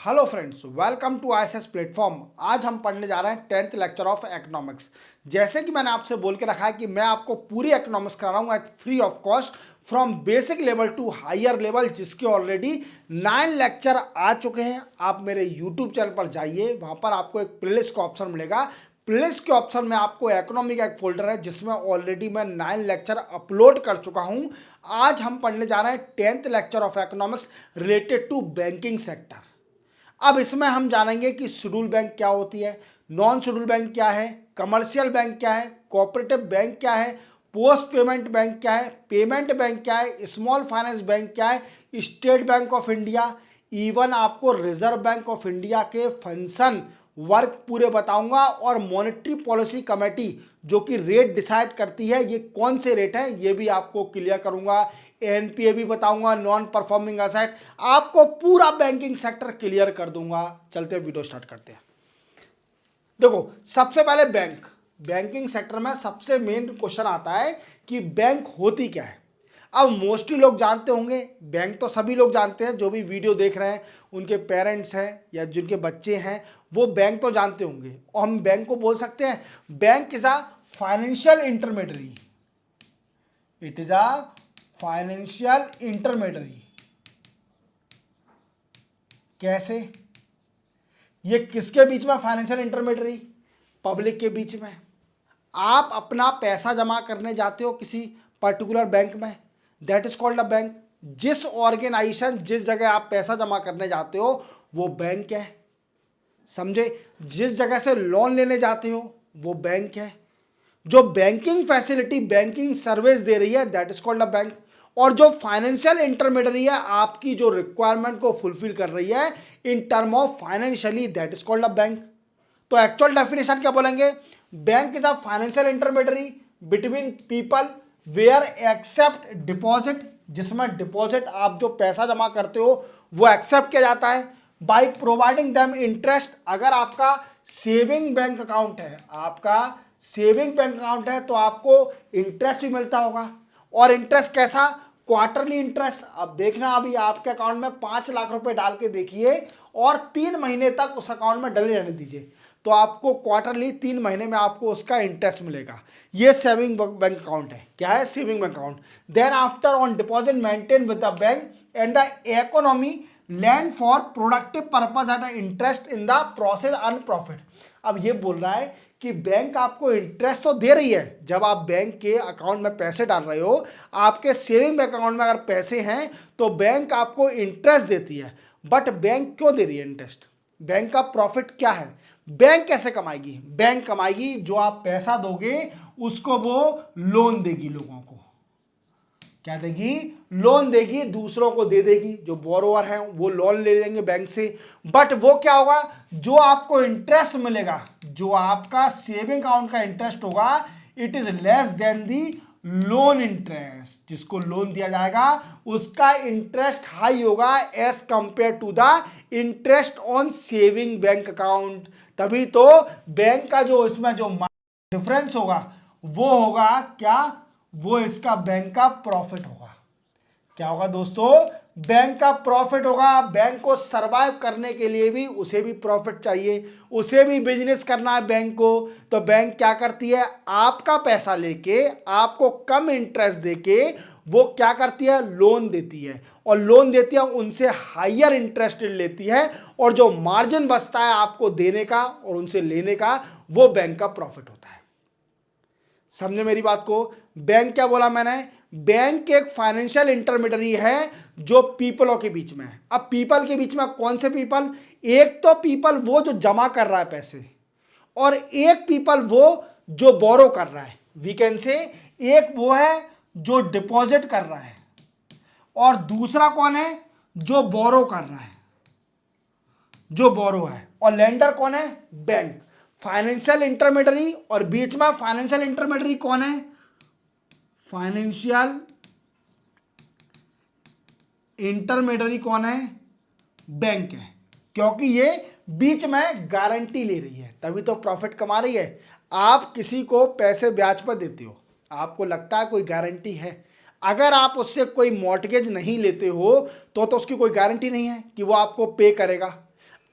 Hello friends, welcome to ISS platform. आज हम पढ़ने जा रहे हैं 10th लेक्चर ऑफ इकोनॉमिक्स। जैसे कि मैंने आपसे बोल के रखा है कि मैं आपको पूरी इकोनॉमिक्स करा रहा हूँ at free of cost from basic level to higher level, जिसके ऑलरेडी 9 लेक्चर आ चुके हैं। आप मेरे यूट्यूब चैनल पर जाइए, वहाँ पर आपको एक प्लेलिस्ट का ऑप्शन मिलेगा। प्लेलिस्ट के ऑप्शन में आपको इकोनॉमी का एक फोल्डर है जिसमें ऑलरेडी मैं 9 लेक्चर अपलोड कर चुका हूँ। आज हम पढ़ने जा रहे हैं 10th lecture of economics related to banking sector. अब इसमें हम जानेंगे कि शेड्यूल बैंक क्या होती है, नॉन शेड्यूल बैंक क्या है, कमर्शियल बैंक क्या है, कोऑपरेटिव बैंक क्या है, पोस्ट पेमेंट बैंक क्या है, पेमेंट बैंक क्या है, स्मॉल फाइनेंस बैंक क्या है, state Bank of India, even आपको रिजर्व बैंक ऑफ इंडिया के फंक्शन वर्क पूरे बताऊंगा। और मॉनेटरी पॉलिसी कमेटी जो कि रेट डिसाइड करती है, ये कौन से रेट हैं ये भी आपको क्लियर करूंगा। एनपीए भी बताऊंगा, नॉन परफॉर्मिंग असेट, आपको पूरा बैंकिंग सेक्टर क्लियर कर दूंगा। चलते वीडियो स्टार्ट करते हैं। देखो, सबसे पहले बैंकिंग सेक्टर में सबसे मेन क्वेश्चन आता है कि बैंक होती क्या है। अब मोस्टली लोग जानते होंगे, बैंक तो सभी लोग जानते हैं, जो भी वीडियो देख रहे हैं उनके पेरेंट्स हैं या जिनके बच्चे हैं वो बैंक तो जानते होंगे। और हम बैंक को बोल सकते हैं bank is a financial intermediary. It is a financial intermediary. कैसे? ये किसके बीच में फाइनेंशियल इंटरमीडियरी? पब्लिक के बीच में। आप अपना पैसा जमा करने जाते हो किसी पर्टिकुलर बैंक में, that is called a bank. जिस ऑर्गेनाइजेशन, जिस जगह आप पैसा जमा करने जाते हो वो बैंक है, समझे। जिस जगह से लोन लेने जाते हो वो बैंक है। जो बैंकिंग फैसिलिटी, बैंकिंग सर्विस दे रही है, that is called a bank. और जो फाइनेंशियल इंटरमीडियरी है, आपकी जो रिक्वायरमेंट को फुलफिल कर रही है in term of financially, that is called a bank. तो एक्चुअल डेफिनेशन क्या बोलेंगे? Bank is a financial intermediary between people where accept deposit, जिसमें डिपॉजिट आप जो पैसा जमा करते हो वो एक्सेप्ट किया जाता है, बाय प्रोवाइडिंग देम इंटरेस्ट। अगर आपका सेविंग बैंक अकाउंट है, आपका सेविंग बैंक अकाउंट है तो आपको इंटरेस्ट भी मिलता होगा। और इंटरेस्ट कैसा? Quarterly interest. अब देखना, अभी आपके अकाउंट में 5 लाख रुपए डाल के देखिए और 3 महीने तक उस अकाउंट में डले रहने दीजिए, तो आपको क्वार्टरली 3 महीने में आपको उसका इंटरेस्ट मिलेगा। ये सेविंग बैंक अकाउंट है। क्या है? Saving bank account. Then after on deposit maintain with the bank and the economy lend for productive purpose at interest in the process earn profit. अब ये बोल रहा है कि बैंक आपको इंटरेस्ट तो दे रही है। जब आप बैंक के अकाउंट में पैसे डाल रहे हो, आपके सेविंग बैंक अकाउंट में अगर पैसे हैं तो बैंक आपको इंटरेस्ट देती है। बट बैंक क्यों दे रही है इंटरेस्ट? बैंक का प्रॉफिट क्या है? बैंक कैसे कमाएगी? बैंक कमाएगी, जो आप पैसा दोगे उसको वो लोन देगी लोगों को। क्या देगी? लोन देगी, दूसरों को दे देगी। जो बोरोवर हैं वो लोन ले लेंगे बैंक से, बट वो क्या होगा? जो आपको इंटरेस्ट मिलेगा, जो आपका सेविंग अकाउंट का इंटरेस्ट होगा, it is less than the loan interest. जिसको लोन दिया जाएगा उसका इंटरेस्ट हाई होगा as compare to the interest on saving bank account. तभी तो बैंक का जो इसमें जो डिफरेंस होगा वो होगा क्या? वो इसका बैंक का प्रॉफिट होगा। क्या होगा दोस्तों? बैंक का प्रॉफिट होगा। बैंक को सरवाइव करने के लिए भी उसे भी प्रॉफिट चाहिए, उसे भी बिजनेस करना है बैंक को। तो बैंक क्या करती है? आपका पैसा लेके आपको कम इंटरेस्ट देके वो क्या करती है? लोन देती है। और लोन देती है, उनसे हायर इंटरेस्ट लेती है, और जो मार्जिन बचता है आपको देने का और उनसे लेने का, वो बैंक का प्रॉफिट होता है। समझे मेरी बात को? बैंक क्या बोला मैंने? बैंक एक फाइनेंशियल इंटरमीडियरी है जो पीपलों के बीच में है। अब पीपल के बीच में कौन से पीपल? एक तो पीपल वो जो जमा कर रहा है पैसे, और एक पीपल वो जो बोरो कर रहा है। वी कैन से एक वो है जो डिपॉजिट कर रहा है, और दूसरा कौन है? जो बोरो कर रहा है, जो बोरो है। और लेंडर कौन है? बैंक। फाइनेंशियल इंटरमीडियरी, और बीच में फाइनेंशियल इंटरमीडियरी कौन है? फाइनेंशियल इंटरमीडियरी कौन है? बैंक है। क्योंकि ये बीच में गारंटी ले रही है, तभी तो प्रॉफिट कमा रही है। आप किसी को पैसे ब्याज पर देते हो, आपको लगता है कोई गारंटी है। अगर आप उससे कोई मॉर्टगेज नहीं लेते हो तो उसकी कोई गारंटी नहीं है कि वो आपको पे करेगा।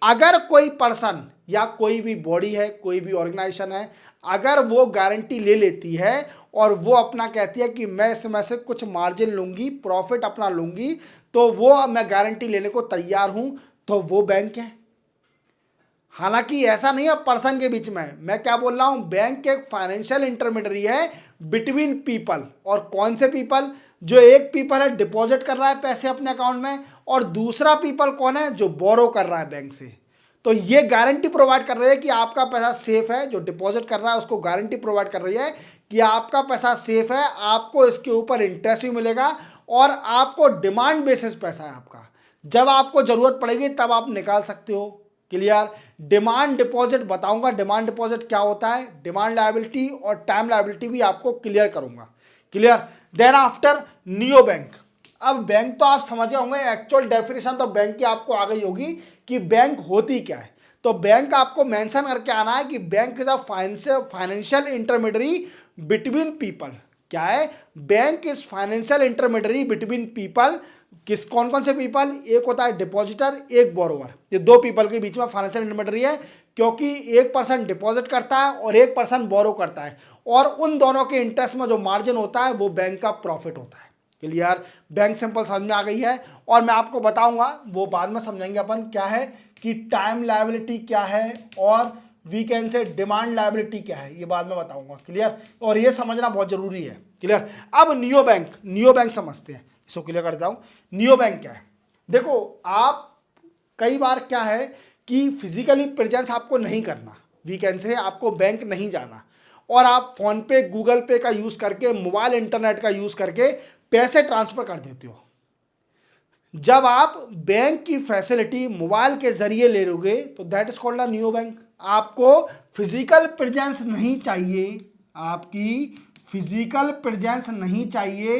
अगर कोई पर्सन या कोई भी बॉडी है, कोई भी ऑर्गेनाइजेशन है, अगर वो गारंटी ले लेती है और वो अपना कहती है कि मैं इसमें से कुछ मार्जिन लूंगी, प्रॉफिट अपना लूंगी, तो वो मैं गारंटी लेने को तैयार हूं, तो वो बैंक है। हालांकि ऐसा नहीं है पर्सन के बीच में, मैं क्या बोल रहा हूं, बैंक एक फाइनेंशियल इंटरमीडियरी है बिटवीन पीपल। और कौन से पीपल? जो एक पीपल है डिपॉजिट कर रहा है पैसे अपने अकाउंट में, और दूसरा पीपल कौन है? जो बोरो कर रहा है बैंक से। तो ये गारंटी प्रोवाइड कर रही है कि आपका पैसा सेफ है। जो डिपॉजिट कर रहा है उसको गारंटी प्रोवाइड कर रही है कि आपका पैसा सेफ है, आपको इसके ऊपर इंटरेस्ट भी मिलेगा, और आपको डिमांड बेसिस पैसा है आपका। जब आपको जरूरत पड़ेगी तब आप निकाल सकते हो। क्लियर? डिमांड डिपॉजिट बताऊंगा, डिमांड डिपॉजिट क्या होता है, डिमांड लायबिलिटी और टाइम लायबिलिटी भी आपको क्लियर करूंगा। Clear? Then after neo bank. अब बैंक तो आप समझे होंगे, एक्चुअल डेफिनेशन तो बैंक की आपको आ गई होगी कि बैंक होती क्या है। तो बैंक आपको मेंशन करके आना है कि bank is a financial intermediary between people. क्या है? Bank is financial intermediary between people. किस कौन कौन से पीपल? एक होता है डिपॉजिटर, एक बोरोवर। ये दो पीपल के बीच में फाइनेंशियल इंटरमीडियरी है, क्योंकि एक पर्सन डिपॉजिट करता है और एक पर्सन बोरो करता है, और उन दोनों के इंटरेस्ट में जो मार्जिन होता है वो बैंक का प्रॉफिट होता है। क्लियर? बैंक सिंपल समझ में आ गई है, और मैं आपको बताऊंगा, वो बाद में समझेंगे अपन क्या है कि टाइम लायबिलिटी क्या है और we can say demand liability क्या है, ये बाद में बताऊंगा। क्लियर? और ये समझना बहुत जरूरी है। क्लियर? अब नियो बैंक, नियो बैंक समझते हैं, इसको क्लियर करता हूं। नियो बैंक क्या है? देखो, आप कई बार क्या है कि फिजिकली प्रेजेंस आपको नहीं करना, वीकेंड से आपको बैंक नहीं जाना, और आप फोन पे, गूगल पे का यूज करके, मोबाइल इंटरनेट का यूज करके पैसे ट्रांसफर कर देते हो। जब आप बैंक की फैसिलिटी मोबाइल के जरिए ले लोगे तो that is called a neo bank. आपको फिजिकल प्रेजेंस नहीं चाहिए, आपकी फिजिकल प्रेजेंस नहीं चाहिए,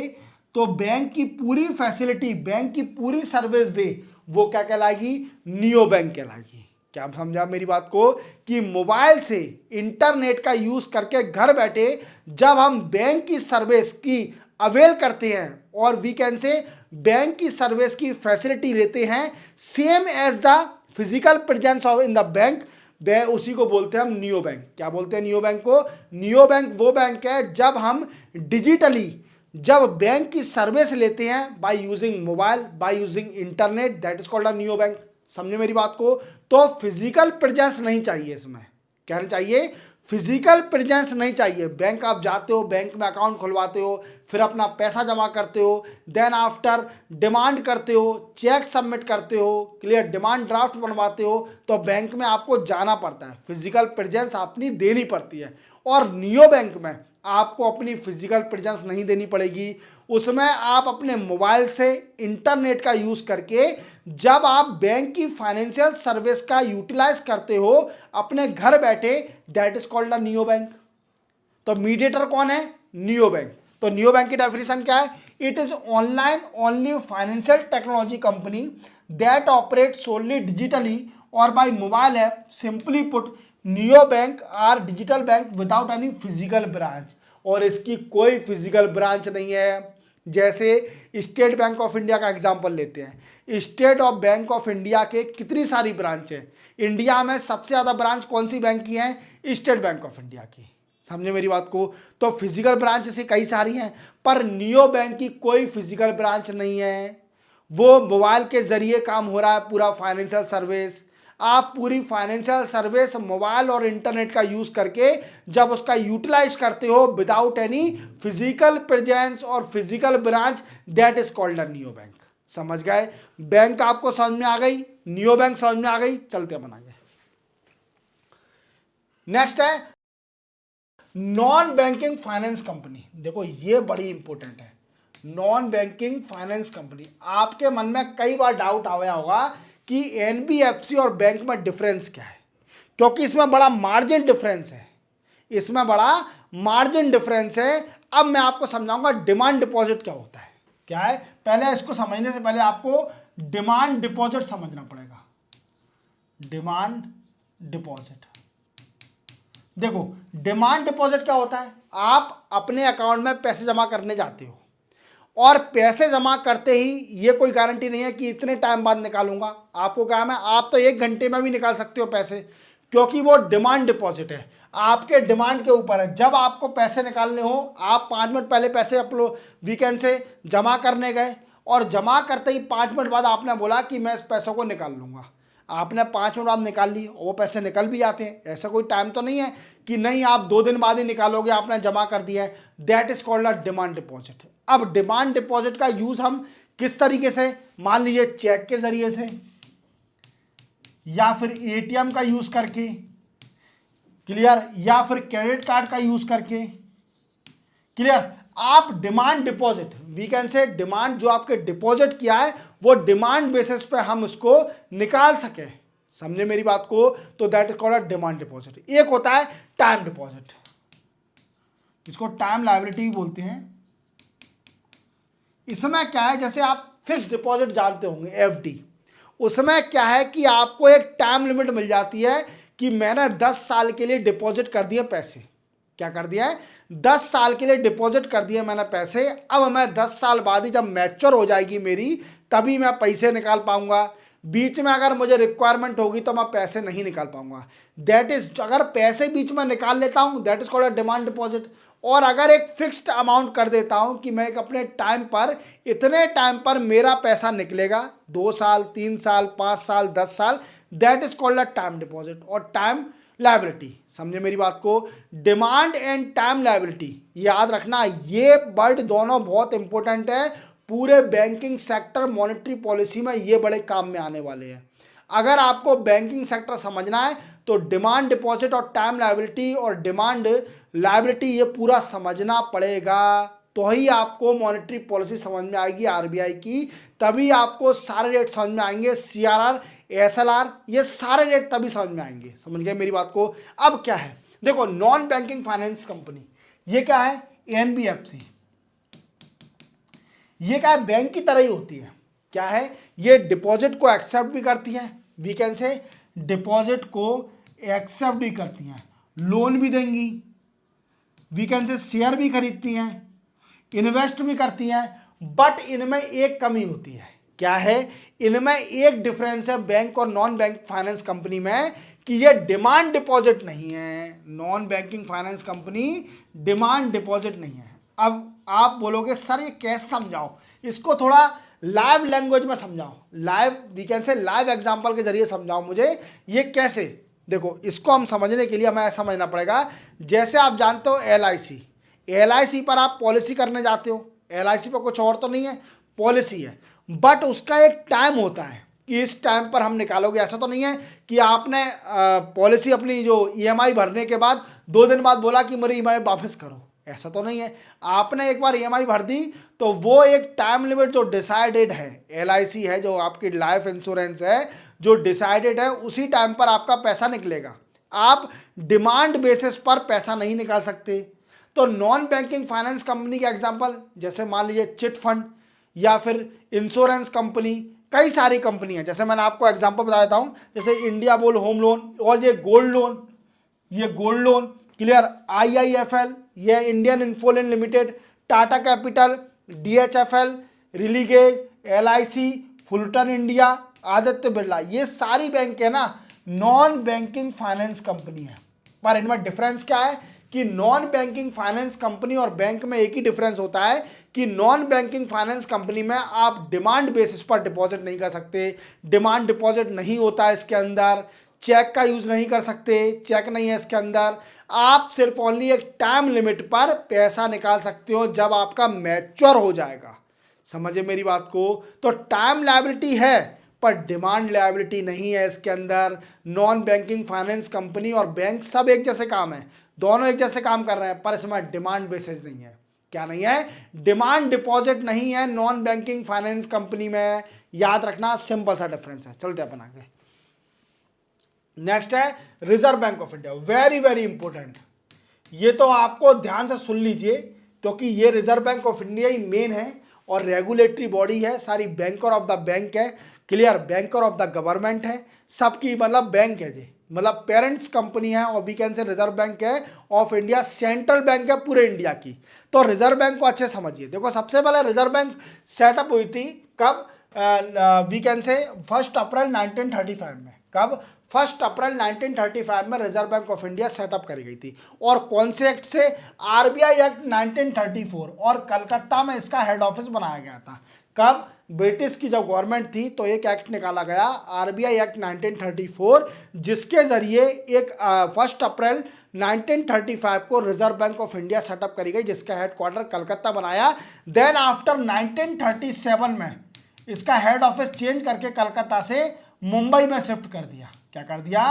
तो बैंक की पूरी फैसिलिटी, बैंक की पूरी सर्विस दे, वो क्या कहलाएगी? नियो बैंक कहलाएगी। क्या आप समझा मेरी बात को? कि मोबाइल से इंटरनेट का यूज करके घर बैठे जब हम बैंक की सर्विस की अवेल करते हैं और वीकेंड से बैंक की सर्विस की फैसिलिटी लेते हैं, same as the physical presence of in the bank, उसी को बोलते हैं हम नियो बैंक। क्या बोलते हैं नियो बैंक को? नियो बैंक वो बैंक है जब हम डिजिटली, जब बैंक की सर्विस लेते हैं by using mobile, by using internet, that is called a neo bank. समझे मेरी बात को? तो फिजिकल प्रेजेंस नहीं चाहिए इसमें, कहना चाहिए फिजिकल प्रेजेंस नहीं चाहिए। बैंक आप जाते हो, बैंक में अकाउंट खुलवाते हो, फिर अपना पैसा जमा करते हो, देन आफ्टर डिमांड करते हो, चेक सबमिट करते हो, क्लियर, डिमांड ड्राफ्ट बनवाते हो, तो बैंक में आपको जाना पड़ता है, फिजिकल प्रेजेंस अपनी देनी पड़ती है। और नियो बैंक में आपको अपनी फिजिकल प्रेजेंस नहीं देनी पड़ेगी, उसमें आप अपने मोबाइल से इंटरनेट का यूज करके जब आप बैंक की फाइनेंशियल सर्विस का यूटिलाइज करते हो अपने घर बैठे, that is called a neo bank. तो मीडिएटर कौन है? Neo bank. तो नियो बैंक की डेफिनेशन क्या है? It is online only financial technology company that operate solely digitally और by mobile app. Simply put, neo bank are digital bank without any physical branch, और इसकी कोई फिजिकल ब्रांच नहीं है। जैसे स्टेट बैंक ऑफ इंडिया का example लेते हैं, state of bank of India के कितनी सारी ब्रांच है? इंडिया में सबसे ज़्यादा ब्रांच कौन सी बैंक की है? स्टेट बैंक ऑफ इंडिया की। समझे मेरी बात को? तो फिजिकल ब्रांच से कई सारी हैं, पर नियो बैंक की कोई फिजिकल ब्रांच नहीं है, वो मोबाइल के जरिए काम हो रहा है पूरा फाइनेंशियल सर्विस। आप पूरी फाइनेंशियल सर्विस मोबाइल और इंटरनेट का यूज करके जब उसका यूटिलाइज करते हो विदाउट एनी फिजिकल प्रेजेंस और physical branch, that is called a neo bank. समझ गए? बैंक आपको समझ में आ गई, नियो बैंक समझ में आ गई, चलते अपन आगे। नेक्स्ट है नॉन बैंकिंग फाइनेंस कंपनी। देखो ये बड़ी इंपॉर्टेंट है, नॉन बैंकिंग फाइनेंस कंपनी। आपके मन में कई बार डाउट आया होगा कि एनबीएफसी और बैंक में डिफरेंस क्या है, क्योंकि इसमें बड़ा मार्जिन डिफरेंस है, इसमें बड़ा मार्जिन डिफरेंस है। अब मैं आपको समझाऊंगा डिमांड डिपॉजिट क्या होता है। क्या है? पहले इसको समझने से पहले आपको डिमांड डिपॉजिट समझना पड़ेगा। डिमांड डिपॉजिट, देखो डिमांड डिपॉजिट क्या होता है? आप अपने अकाउंट में पैसे जमा करने जाते हो और पैसे जमा करते ही ये कोई गारंटी नहीं है कि इतने टाइम बाद निकालूंगा। आपको क्या है, आप तो 1 घंटे में भी निकाल सकते हो पैसे, क्योंकि वो डिमांड डिपॉजिट है, आपके डिमांड के ऊपर है। जब आपको पैसे निकालने हो, आप 5 मिनट पहले पैसे अपलोड वीकेंड से जमा करने गए और जमा करते ही 5 मिनट बाद आपने बोला कि मैं इस पैसों को निकाल लूंगा, आपने 5 मिनट बाद निकाल ली और वो पैसे निकल भी जाते हैं। ऐसा कोई टाइम तो नहीं है कि नहीं आप 2 दिन बाद ही निकालोगे, आपने जमा कर दिया है। That is called a demand deposit. अब डिमांड डिपॉजिट का यूज हम किस तरीके से, मान लीजिए चेक के जरिए से या फिर एटीएम का यूज करके, क्लियर, या फिर क्रेडिट कार्ड का यूज करके, क्लियर। आप demand deposit, we can say demand, जो आपके डिपॉजिट किया है वो डिमांड बेसिस पे हम उसको निकाल सके, समझे मेरी बात को, तो that is called a demand deposit. एक होता है टाइम डिपॉजिट, इसको टाइम लायबिलिटी भी बोलते हैं। इसमें क्या है, जैसे आप फिक्स डिपॉजिट जानते होंगे एफडी, उसमें क्या है कि आपको एक टाइम लिमिट मिल जाती है कि मैंने 10 साल के लिए डिपॉजिट कर दिए पैसे, क्या कर दिया है, 10 साल के लिए डिपॉजिट कर दिए मैंने पैसे। अब मैं 10 साल बाद ही जब मैच्योर हो जाएगी मेरी, तभी मैं पैसे निकाल पाऊंगा। बीच में अगर मुझे रिक्वायरमेंट होगी तो मैं पैसे नहीं निकाल पाऊंगा। दैट इज, अगर पैसे बीच में निकाल लेता हूं that is called a demand deposit. और अगर एक फिक्स्ड अमाउंट कर देता हूं कि मैं एक अपने टाइम पर, इतने टाइम पर मेरा पैसा निकलेगा, 2 साल 3 साल 5 साल 10 साल, that is called a time deposit और टाइम लायबिलिटी। समझे मेरी बात को, डिमांड एंड टाइम लायबिलिटी याद रखना, ये वर्ड दोनों बहुत इंपॉर्टेंट है। पूरे बैंकिंग सेक्टर मॉनेटरी पॉलिसी में ये बड़े काम में आने वाले हैं। अगर आपको बैंकिंग सेक्टर समझना है तो डिमांड डिपॉजिट और टाइम लायबिलिटी और डिमांड लायबिलिटी ये पूरा समझना पड़ेगा, तो ही आपको मॉनेटरी पॉलिसी समझ में आएगी आरबीआई की, तभी आपको सारे रेट समझ में आएंगे, सीआरआर एसएलआर ये सारे रेट तभी समझ में आएंगे। समझ गए मेरी बात को। अब क्या है, देखो नॉन बैंकिंग फाइनेंस कंपनी, ये क्या है, एनबीएफसी, ये क्या है, बैंक की तरह ही होती है। क्या है, ये डिपॉजिट को एक्सेप्ट भी करती है, वी कैन से डिपॉजिट को एक्सेप्ट भी करती हैं, लोन भी देंगी, वी कैन से शेयर भी खरीदती हैं, इन्वेस्ट भी करती हैं। बट इनमें एक कमी होती है, क्या है, इनमें एक डिफरेंस है बैंक और नॉन बैंक फाइनेंस कंपनी में, कि ये डिमांड डिपॉजिट नहीं है। Non banking finance company demand deposit नहीं है। अब आप बोलोगे सर ये कैसे समझाओ, इसको थोड़ा लाइव लैंग्वेज में समझाओ, live we can say live example के जरिए समझाओ मुझे ये कैसे। देखो इसको हम समझने के लिए हमें समझना पड़ेगा, जैसे आप जानते हो एलआईसी, एलआईसी पर आप पॉलिसी करने जाते हो, एलआईसी पर कुछ और तो नहीं है, पॉलिसी है, बट उसका एक टाइम होता है कि इस टाइम पर हम निकालोगे। ऐसा तो नहीं है कि आपने पॉलिसी अपनी जो ईएमआई भरने के बाद 2 दिन बाद बोला कि मेरी ईएमआई वापस करो, ऐसा तो नहीं है। आपने एक बार ईएमआई भर दी तो वो एक टाइम लिमिट जो डिसाइडेड है, एलआईसी है जो आपकी लाइफ इंश्योरेंस है जो डिसाइडेड है, उसी टाइम पर आपका पैसा निकलेगा। आप डिमांड बेसिस पर पैसा नहीं निकाल सकते। तो नॉन बैंकिंग फाइनेंस कंपनी का एग्जांपल, जैसे मान लीजिए चिट फंड या फिर इंश्योरेंस कंपनी, कई सारी कंपनी है। जैसे मैंने आपको एग्जांपल बता देता हूं, जैसे इंडिया बुल होम लोन, और ये गोल्ड लोन, ये गोल्ड लोन, क्लियर, आईआईएफएल, ये Indian Infoline limited, Tata capital, DHFL, Religare, LIC, Fullerton India, Aditya Birla, ये सारी बैंक है ना, नॉन बैंकिंग फाइनेंस कंपनी है। पर इनमें डिफरेंस क्या है कि नॉन बैंकिंग फाइनेंस कंपनी और बैंक में एक ही डिफरेंस होता है कि नॉन बैंकिंग फाइनेंस कंपनी में आप डिमांड बेसिस पर डिपॉजिट नहीं कर सकते, डिमांड डिपॉजिट नहीं होता है इसके अंदर, चेक का यूज नहीं कर सकते, चेक नहीं है इसके अंदर। आप सिर्फ ओनली एक टाइम लिमिट पर पैसा निकाल सकते हो जब आपका मैच्योर हो जाएगा। समझे मेरी बात को, तो टाइम लायबिलिटी है पर डिमांड लायबिलिटी नहीं है इसके अंदर। नॉन बैंकिंग फाइनेंस कंपनी और बैंक सब एक जैसे काम है, दोनों एक जैसे काम कर रहे हैं, पर इसमें डिमांड बेसिस नहीं है। क्या नहीं है, डिमांड डिपॉजिट नहीं है नॉन बैंकिंग फाइनेंस कंपनी में, याद रखना, सिंपल सा डिफरेंस है। चलते अपन आगे। नेक्स्ट है reserve bank of India, very very important. ये तो आपको ध्यान से सुन लीजिए क्योंकि ये reserve bank of India he main है और रेगुलेटरी बॉडी है, सारी बैंकर ऑफ द बैंक है, clear, banker of the government है, सबकी मतलब बैंक है मतलब पेरेंट्स कंपनी है, और we can say reserve bank है ऑफ इंडिया, सेंट्रल बैंक है पूरे इंडिया की। तो रिजर्व बैंक को अच्छे समझिए। देखो सबसे पहले रिजर्व बैंक सेटअप हुई थी कब, वी कैन से 1 अप्रैल 1935 में। कब? 1 अप्रैल 1935 में reserve bank of India setup करी गई थी। और कौन से एक्ट से? आरबीआई एक्ट 1934, और कलकत्ता में इसका हेड ऑफिस बनाया गया था। कब? ब्रिटिश की जब गवर्नमेंट थी तो एक एक्ट निकाला गया, आरबीआई एक्ट 1934, जिसके जरिए एक 1 अप्रैल 1935 को reserve bank of India setup करी गई, जिसका हेडक्वार्टर कलकत्ता बनाया। देन आफ्टर 1937 में इसका हेड ऑफिस चेंज करके कलकत्ता से मुंबई में शिफ्ट कर दिया। क्या कर दिया?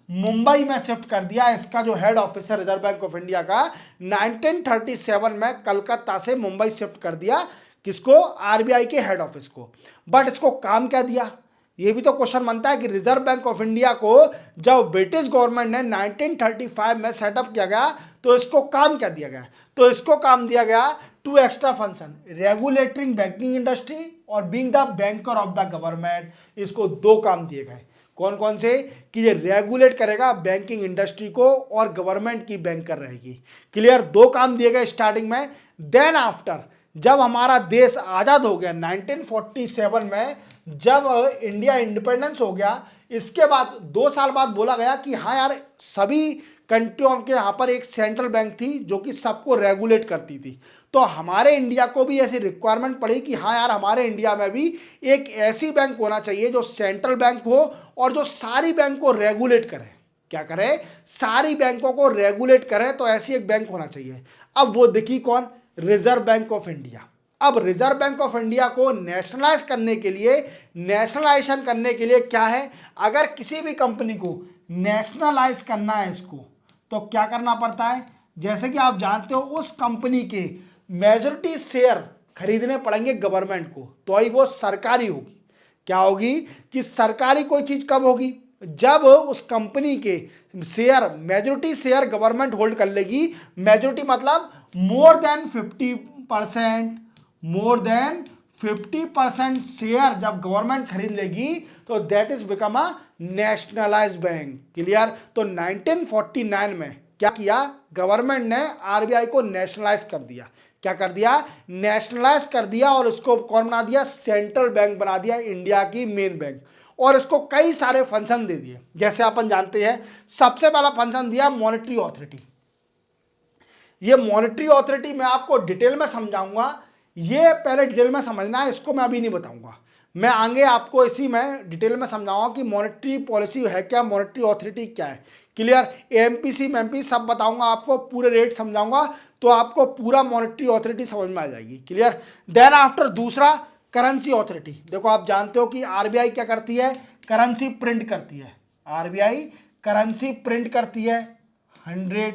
मुंबई में शिफ्ट कर दिया। इसका जो हेड ऑफिस है रिजर्व बैंक ऑफ इंडिया का 1937 में कलकत्ता से मुंबई शिफ्ट कर दिया। किसको? आरबीआई के हेड ऑफिस को। बट इसको काम क्या दिया? ये भी तो क्वेश्चन बनता है कि रिजर्व बैंक ऑफ इंडिया को जब ब्रिटिश गवर्नमेंट ने 1935 में सेटअप किया गया तो इसको काम क्या दिया गया? तो इसको काम दिया गया 2 extra function, regulating banking industry और being the banker of the government. इसको 2 काम दिए गए। कौन कौन से? कि ये रेगुलेट करेगा बैंकिंग इंडस्ट्री को और गवर्नमेंट की बैंकर रहेगी। क्लियर? 2 काम दिए गए स्टार्टिंग में। देन आफ्टर जब हमारा देश आज़ाद हो गया 1947 में, जब इंडिया इंडिपेंडेंस हो गया, इसके बाद 2 साल बाद बोला गया कि हाँ यार, सभी कंट्रियों के यहाँ पर एक सेंट्रल बैंक थी जो कि सबको रेगुलेट करती थी। तो हमारे इंडिया को भी ऐसी रिक्वायरमेंट पड़ी कि हाँ यार, हमारे इंडिया में भी एक ऐसी बैंक होना चाहिए जो सेंट्रल बैंक हो और जो सारी बैंक को रेगुलेट करे। क्या करे? सारी बैंकों को रेगुलेट करे। तो ऐसी एक बैंक होना चाहिए। अब वो दिखी कौन? Reserve bank of India. अब रिजर्व बैंक ऑफ इंडिया को नेशनलाइज करने के लिए, नेशनलाइजेशन करने के लिए क्या है, अगर किसी भी कंपनी को नेशनलाइज करना है इसको, तो क्या करना पड़ता है? जैसे कि आप जानते हो, उस कंपनी के मेजॉरिटी शेयर खरीदने पड़ेंगे गवर्नमेंट को, तो ही वो सरकारी होगी। क्या होगी? कि सरकारी कोई चीज कब होगी? जब उस कंपनी के share, majority share government hold कर लेगी। मेजॉरिटी मतलब मोर देन 50%, मोर देन 50% शेयर जब गवर्नमेंट खरीद लेगी तो that is become a nationalised bank. Clear? तो 1949 में क्या किया? गवर्नमेंट ने आरबीआई को नेशनलाइज कर दिया। क्या कर दिया? नेशनलाइज कर दिया। और उसको कौन बना दिया? सेंट्रल बैंक बना दिया, इंडिया की मेन बैंक। और इसको कई सारे फंक्शन दे दिए। जैसे अपन जानते हैं, सबसे पहला फंक्शन दिया मॉनेटरी ऑथोरिटी। ये मॉनेटरी ऑथोरिटी मैं आपको डिटेल में समझाऊंगा, ये पहले डिटेल में समझना है, इसको मैं अभी नहीं बताऊंगा। मैं आगे आपको इसी में डिटेल में समझाऊंगा कि मॉनेटरी पॉलिसी है क्या, मॉनेटरी ऑथोरिटी क्या है। क्लियर? एमपीसी मेमपी सब बताऊंगा आपको, पूरे रेट समझाऊंगा, तो आपको पूरा मॉनेटरी ऑथोरिटी समझ में आ जाएगी। क्लियर? देन आफ्टर दूसरा करेंसी ऑथोरिटी। देखो आप जानते हो कि आरबीआई क्या करती है? करेंसी प्रिंट करती है। आरबीआई करेंसी प्रिंट करती है। 100,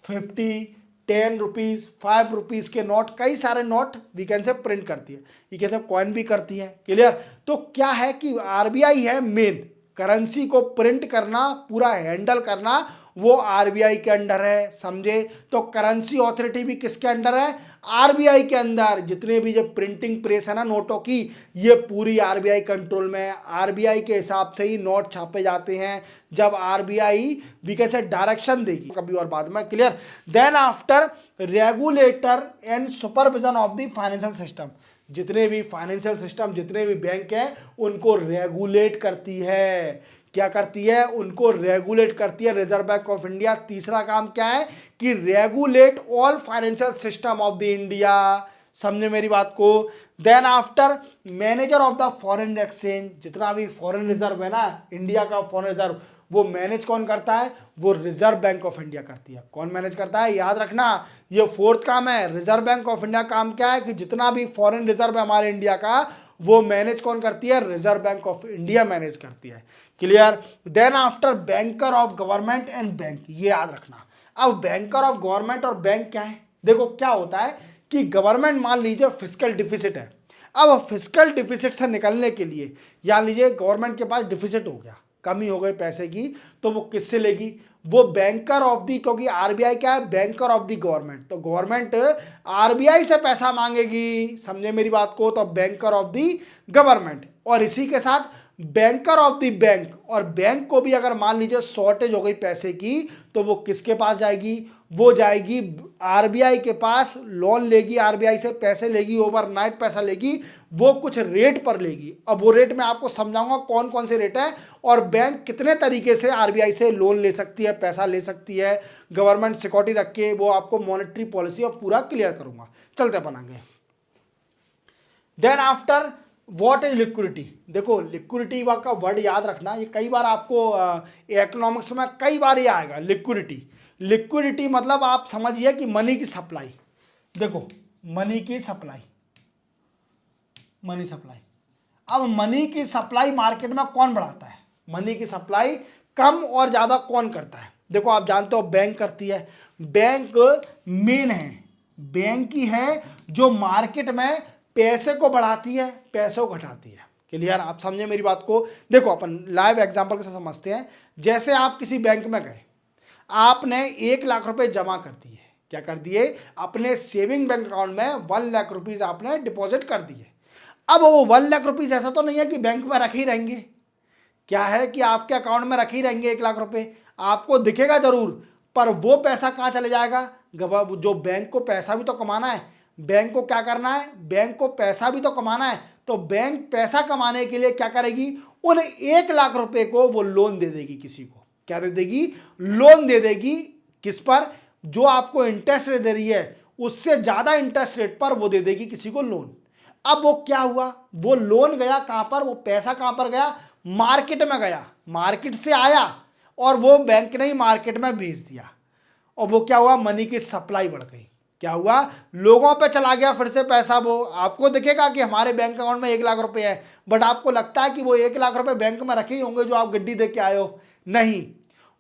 50, 10 रुपीज, 5 रुपीज के नोट, कई सारे note we can say print करती है। ये कहते हैं कॉइन भी करती है। क्लियर? तो क्या है कि आरबीआई है मेन, करेंसी को प्रिंट करना, पूरा हैंडल करना, वो आरबीआई के अंडर है। समझे? तो करेंसी ऑथोरिटी भी किसके अंडर है? आरबीआई के अंदर। जितने भी जो प्रिंटिंग प्रेस है ना नोटों की, ये पूरी आरबीआई कंट्रोल में है। आरबीआई के हिसाब से ही नोट छापे जाते हैं, जब आरबीआई वी कैसे डायरेक्शन देगी, कभी और बाद में। Clear? Then after regulator and supervision of the financial system. जितने भी फाइनेंशियल सिस्टम, जितने भी बैंक हैं, उनको रेगुलेट करती है। क्या करती है? उनको रेगुलेट करती है रिजर्व बैंक ऑफ इंडिया। तीसरा काम क्या है? कि regulate all financial system of the India. समझे मेरी बात को? Then after manager of the foreign exchange. जितना भी फॉरेन रिजर्व है ना, इंडिया का फॉरेन रिजर्व, वो मैनेज कौन करता है? वो रिजर्व बैंक ऑफ इंडिया करती है। कौन मैनेज करता है? याद रखना, ये 4th काम है। रिजर्व बैंक ऑफ इंडिया काम क्या है? कि जितना भी फॉरेन रिजर्व है हमारे इंडिया का, वो मैनेज कौन करती है? Reserve bank of India manage करती है। Clear? Then after banker of government and bank, ये याद रखना। अब बैंकर ऑफ गवर्नमेंट और बैंक क्या है? देखो क्या होता है कि गवर्नमेंट, मान लीजिए फिस्कल डिफिसिट है। अब फिस्कल डिफिसिट से निकलने के लिए, या लीजिए गवर्नमेंट के पास डिफिसिट हो गया, कमी हो गई पैसे की, तो वो किससे लेगी? वो बैंकर ऑफ दी, क्योंकि आरबीआई क्या है? Banker of the government. तो गवर्नमेंट आरबीआई से पैसा मांगेगी। समझे मेरी बात को? तो बैंकर ऑफ दी गवर्नमेंट। और इसी के साथ बैंकर ऑफ द बैंक, और बैंक को भी अगर मान लीजिए शॉर्टेज हो गई पैसे की, तो वो किसके पास जाएगी? वो जाएगी आरबीआई के पास, लोन लेगी आरबीआई से, पैसे लेगी, ओवरनाइट पैसा लेगी, वो कुछ रेट पर लेगी। अब वो रेट मैं आपको समझाऊंगा कौन कौन से रेट है, और बैंक कितने तरीके से आरबीआई से लोन ले सकती है, पैसा ले सकती है, गवर्नमेंट सिक्योरिटी रख के, वो आपको मॉनेटरी पॉलिसी और पूरा क्लियर करूंगा। चलते अपन आगे। Then after what is liquidity? देखो लिक्विडिटी का वर्ड याद रखना, ये कई बार आपको इकोनॉमिक्स में कई बार ये आएगा। लिक्विडिटी मतलब आप समझिए कि मनी की सप्लाई। देखो मनी की सप्लाई, अब मनी की सप्लाई मार्केट में कौन बढ़ाता है? मनी की सप्लाई कम और ज्यादा कौन करता है? देखो आप जानते हो बैंक करती है, बैंक मेन है, बैंक ही है जो मार्केट में पैसे को बढ़ाती है, पैसे को घटाती है। क्लियर? आप समझे मेरी बात को? देखो अपन लाइव एग्जांपल के साथ समझते हैं। जैसे आप किसी बैंक में गए, आपने 1 लाख रुपए जमा कर दिए, क्या कर दिए? अपने सेविंग बैंक अकाउंट में 1 लाख रुपीज आपने डिपॉजिट कर दिए। अब वो 1 लाख रुपीज ऐसा तो नहीं है कि बैंक में रखे ही रहेंगे, क्या है कि आपके अकाउंट में रखे ही रहेंगे 1 लाख रुपए, आपको दिखेगा जरूर, पर वो पैसा कहाँ चले जाएगा? जो बैंक को पैसा भी तो कमाना है, बैंक को क्या करना है? बैंक को पैसा भी तो कमाना है। तो बैंक पैसा कमाने के लिए क्या करेगी? उन 1 लाख रुपए को वो लोन दे देगी किसी को। क्या दे देगी? लोन दे देगी। किस पर? जो आपको इंटरेस्ट रेट दे रही है उससे ज्यादा इंटरेस्ट रेट पर वो दे देगी किसी को लोन। अब वो क्या हुआ? वो लोन गया कहां पर? वो पैसा कहां पर गया? मार्केट में गया, मार्केट से आया और वो बैंक ने ही मार्केट में भेज दिया, और वो क्या हुआ? मनी की सप्लाई बढ़ गई। क्या हुआ? लोगों पे चला गया फिर से पैसा। वो आपको दिखेगा कि हमारे बैंक अकाउंट में 1 लाख रुपए है, बट आपको लगता है कि वो 1 लाख रुपए बैंक में रखे ही होंगे जो आप गड्डी देख के आए हो। नहीं,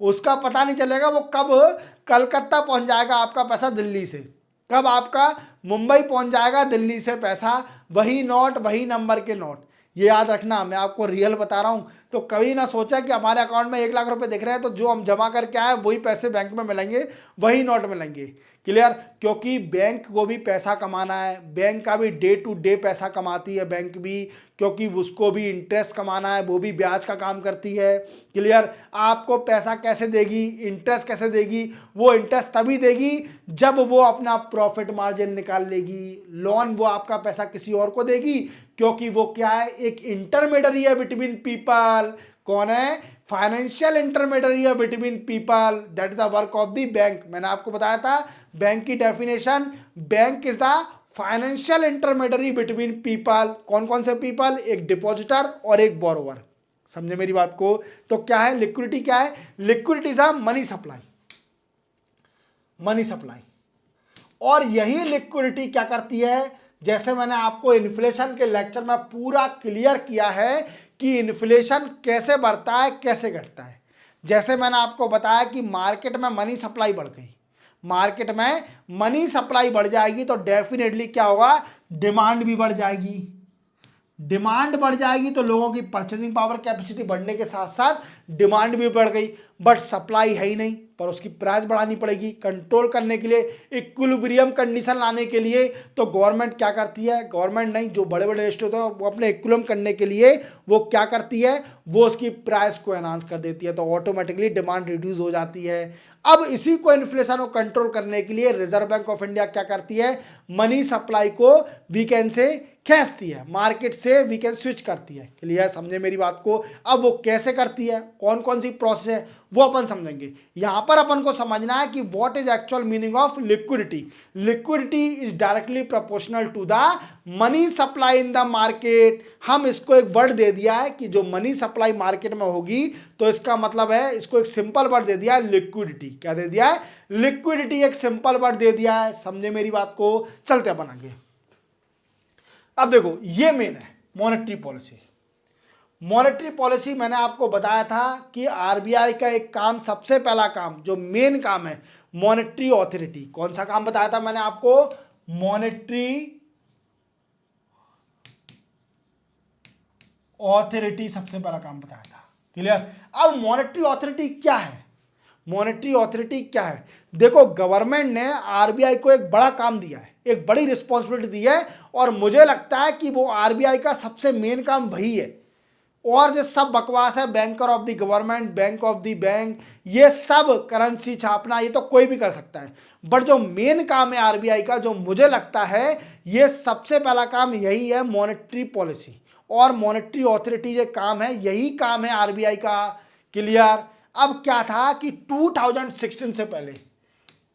उसका पता नहीं चलेगा वो कब कलकत्ता पहुंच जाएगा आपका पैसा दिल्ली से, कब आपका मुंबई पहुंच जाएगा दिल्ली से पैसा, वही नोट, वही नंबर के नोट। ये याद रखना, मैं आपको रियल बता रहा हूं। तो कभी ना सोचा कि हमारे अकाउंट में 1 लाख रुपए दिख रहे हैं तो जो हम जमा करके आए वही पैसे बैंक में मिलेंगे, वही नोट मिलेंगे। क्लियर? क्योंकि बैंक को भी पैसा कमाना है, बैंक का भी डे टू डे पैसा कमाती है बैंक भी, क्योंकि उसको भी इंटरेस्ट कमाना है, वो भी ब्याज का काम करती है। क्लियर? आपको पैसा कैसे देगी? इंटरेस्ट कैसे देगी? वो इंटरेस्ट तभी देगी जब वो अपना प्रॉफिट मार्जिन निकाल लेगी। लोन वो आपका पैसा किसी और को देगी, क्योंकि वो क्या है? एक इंटरमीडियरी है बिटवीन पीपल। कौन है? फाइनेंशियल इंटरमीडियरी है between people, that is the work of the bank. मैंने आपको बताया था बैंक की definition, bank is the financial intermediary between people. कौन कौन से पीपल? एक डिपॉजिटर और एक बोरोवर। समझे मेरी बात को? तो क्या है लिक्विडिटी? क्या है liquidity? Is money supply, money supply. और यही लिक्विडिटी क्या करती है? जैसे मैंने आपको इन्फ्लेशन के लेक्चर में पूरा क्लियर किया है कि इन्फ्लेशन कैसे बढ़ता है, कैसे घटता है। जैसे मैंने आपको बताया कि मार्केट में मनी सप्लाई बढ़ गई, मार्केट में मनी सप्लाई बढ़ जाएगी तो डेफिनेटली क्या होगा? डिमांड भी बढ़ जाएगी। डिमांड बढ़ जाएगी तो लोगों की परचेसिंग पावर कैपेसिटी बढ़ने के साथ साथ डिमांड भी बढ़ गई, बट सप्लाई है ही नहीं, पर उसकी प्राइस बढ़ानी पड़ेगी कंट्रोल करने के लिए, इक्विलिब्रियम कंडीशन लाने के लिए। तो गवर्नमेंट क्या करती है? गवर्नमेंट नहीं, जो बड़े बड़े रेस्टोरेंट होते हैं वो अपने इक्विलिब्रियम करने के लिए वो क्या करती है? वो उसकी प्राइस को एनहांस कर देती है, तो ऑटोमेटिकली डिमांड रिड्यूस हो जाती है। अब इसी को इन्फ्लेशन को कंट्रोल करने के लिए रिजर्व बैंक ऑफ इंडिया क्या करती है? मनी सप्लाई को वीकेंड से खींचती है, मार्केट से वीकेंड स्विच करती है। क्लियर? समझे मेरी बात को? अब वो कैसे करती है, कौन कौन सी प्रोसेस है, वो अपन समझेंगे। यहां पर अपन को समझना है कि what is actual meaning of liquidity. Liquidity is directly proportional to the money supply in the market. हम इसको एक वर्ड दे दिया है कि जो मनी सप्लाई मार्केट में होगी, तो इसका मतलब है, इसको एक सिंपल वर्ड दे दिया है लिक्विडिटी। क्या दे दिया है? लिक्विडिटी एक सिंपल वर्ड दे दिया है। समझे मेरी बात को? चलते अपन आगे। अब देखो ये मेन है मॉनेटरी पॉलिसी। मॉनेटरी पॉलिसी मैंने आपको बताया था कि आरबीआई का एक काम, सबसे पहला काम जो मेन काम है, मॉनेटरी ऑथोरिटी। कौन सा काम बताया था मैंने आपको? मॉनेटरी ऑथोरिटी सबसे पहला काम बताया था। क्लियर? अब मॉनेटरी ऑथोरिटी क्या है? मॉनेटरी ऑथोरिटी क्या है? देखो गवर्नमेंट ने आरबीआई को एक बड़ा काम दिया है, एक बड़ी रिस्पॉन्सिबिलिटी दी है, और मुझे लगता है कि वो आरबीआई का सबसे मेन काम वही है। और जो सब बकवास है, banker of the government, bank of the bank, ये सब करेंसी छापना, ये तो कोई भी कर सकता है। बट जो मेन काम है आरबीआई का, जो मुझे लगता है ये सबसे पहला काम यही है, मॉनेटरी पॉलिसी और मॉनेटरी ऑथोरिटी जो काम है, यही काम है आरबीआई का। क्लियर। अब क्या था कि 2016 से पहले,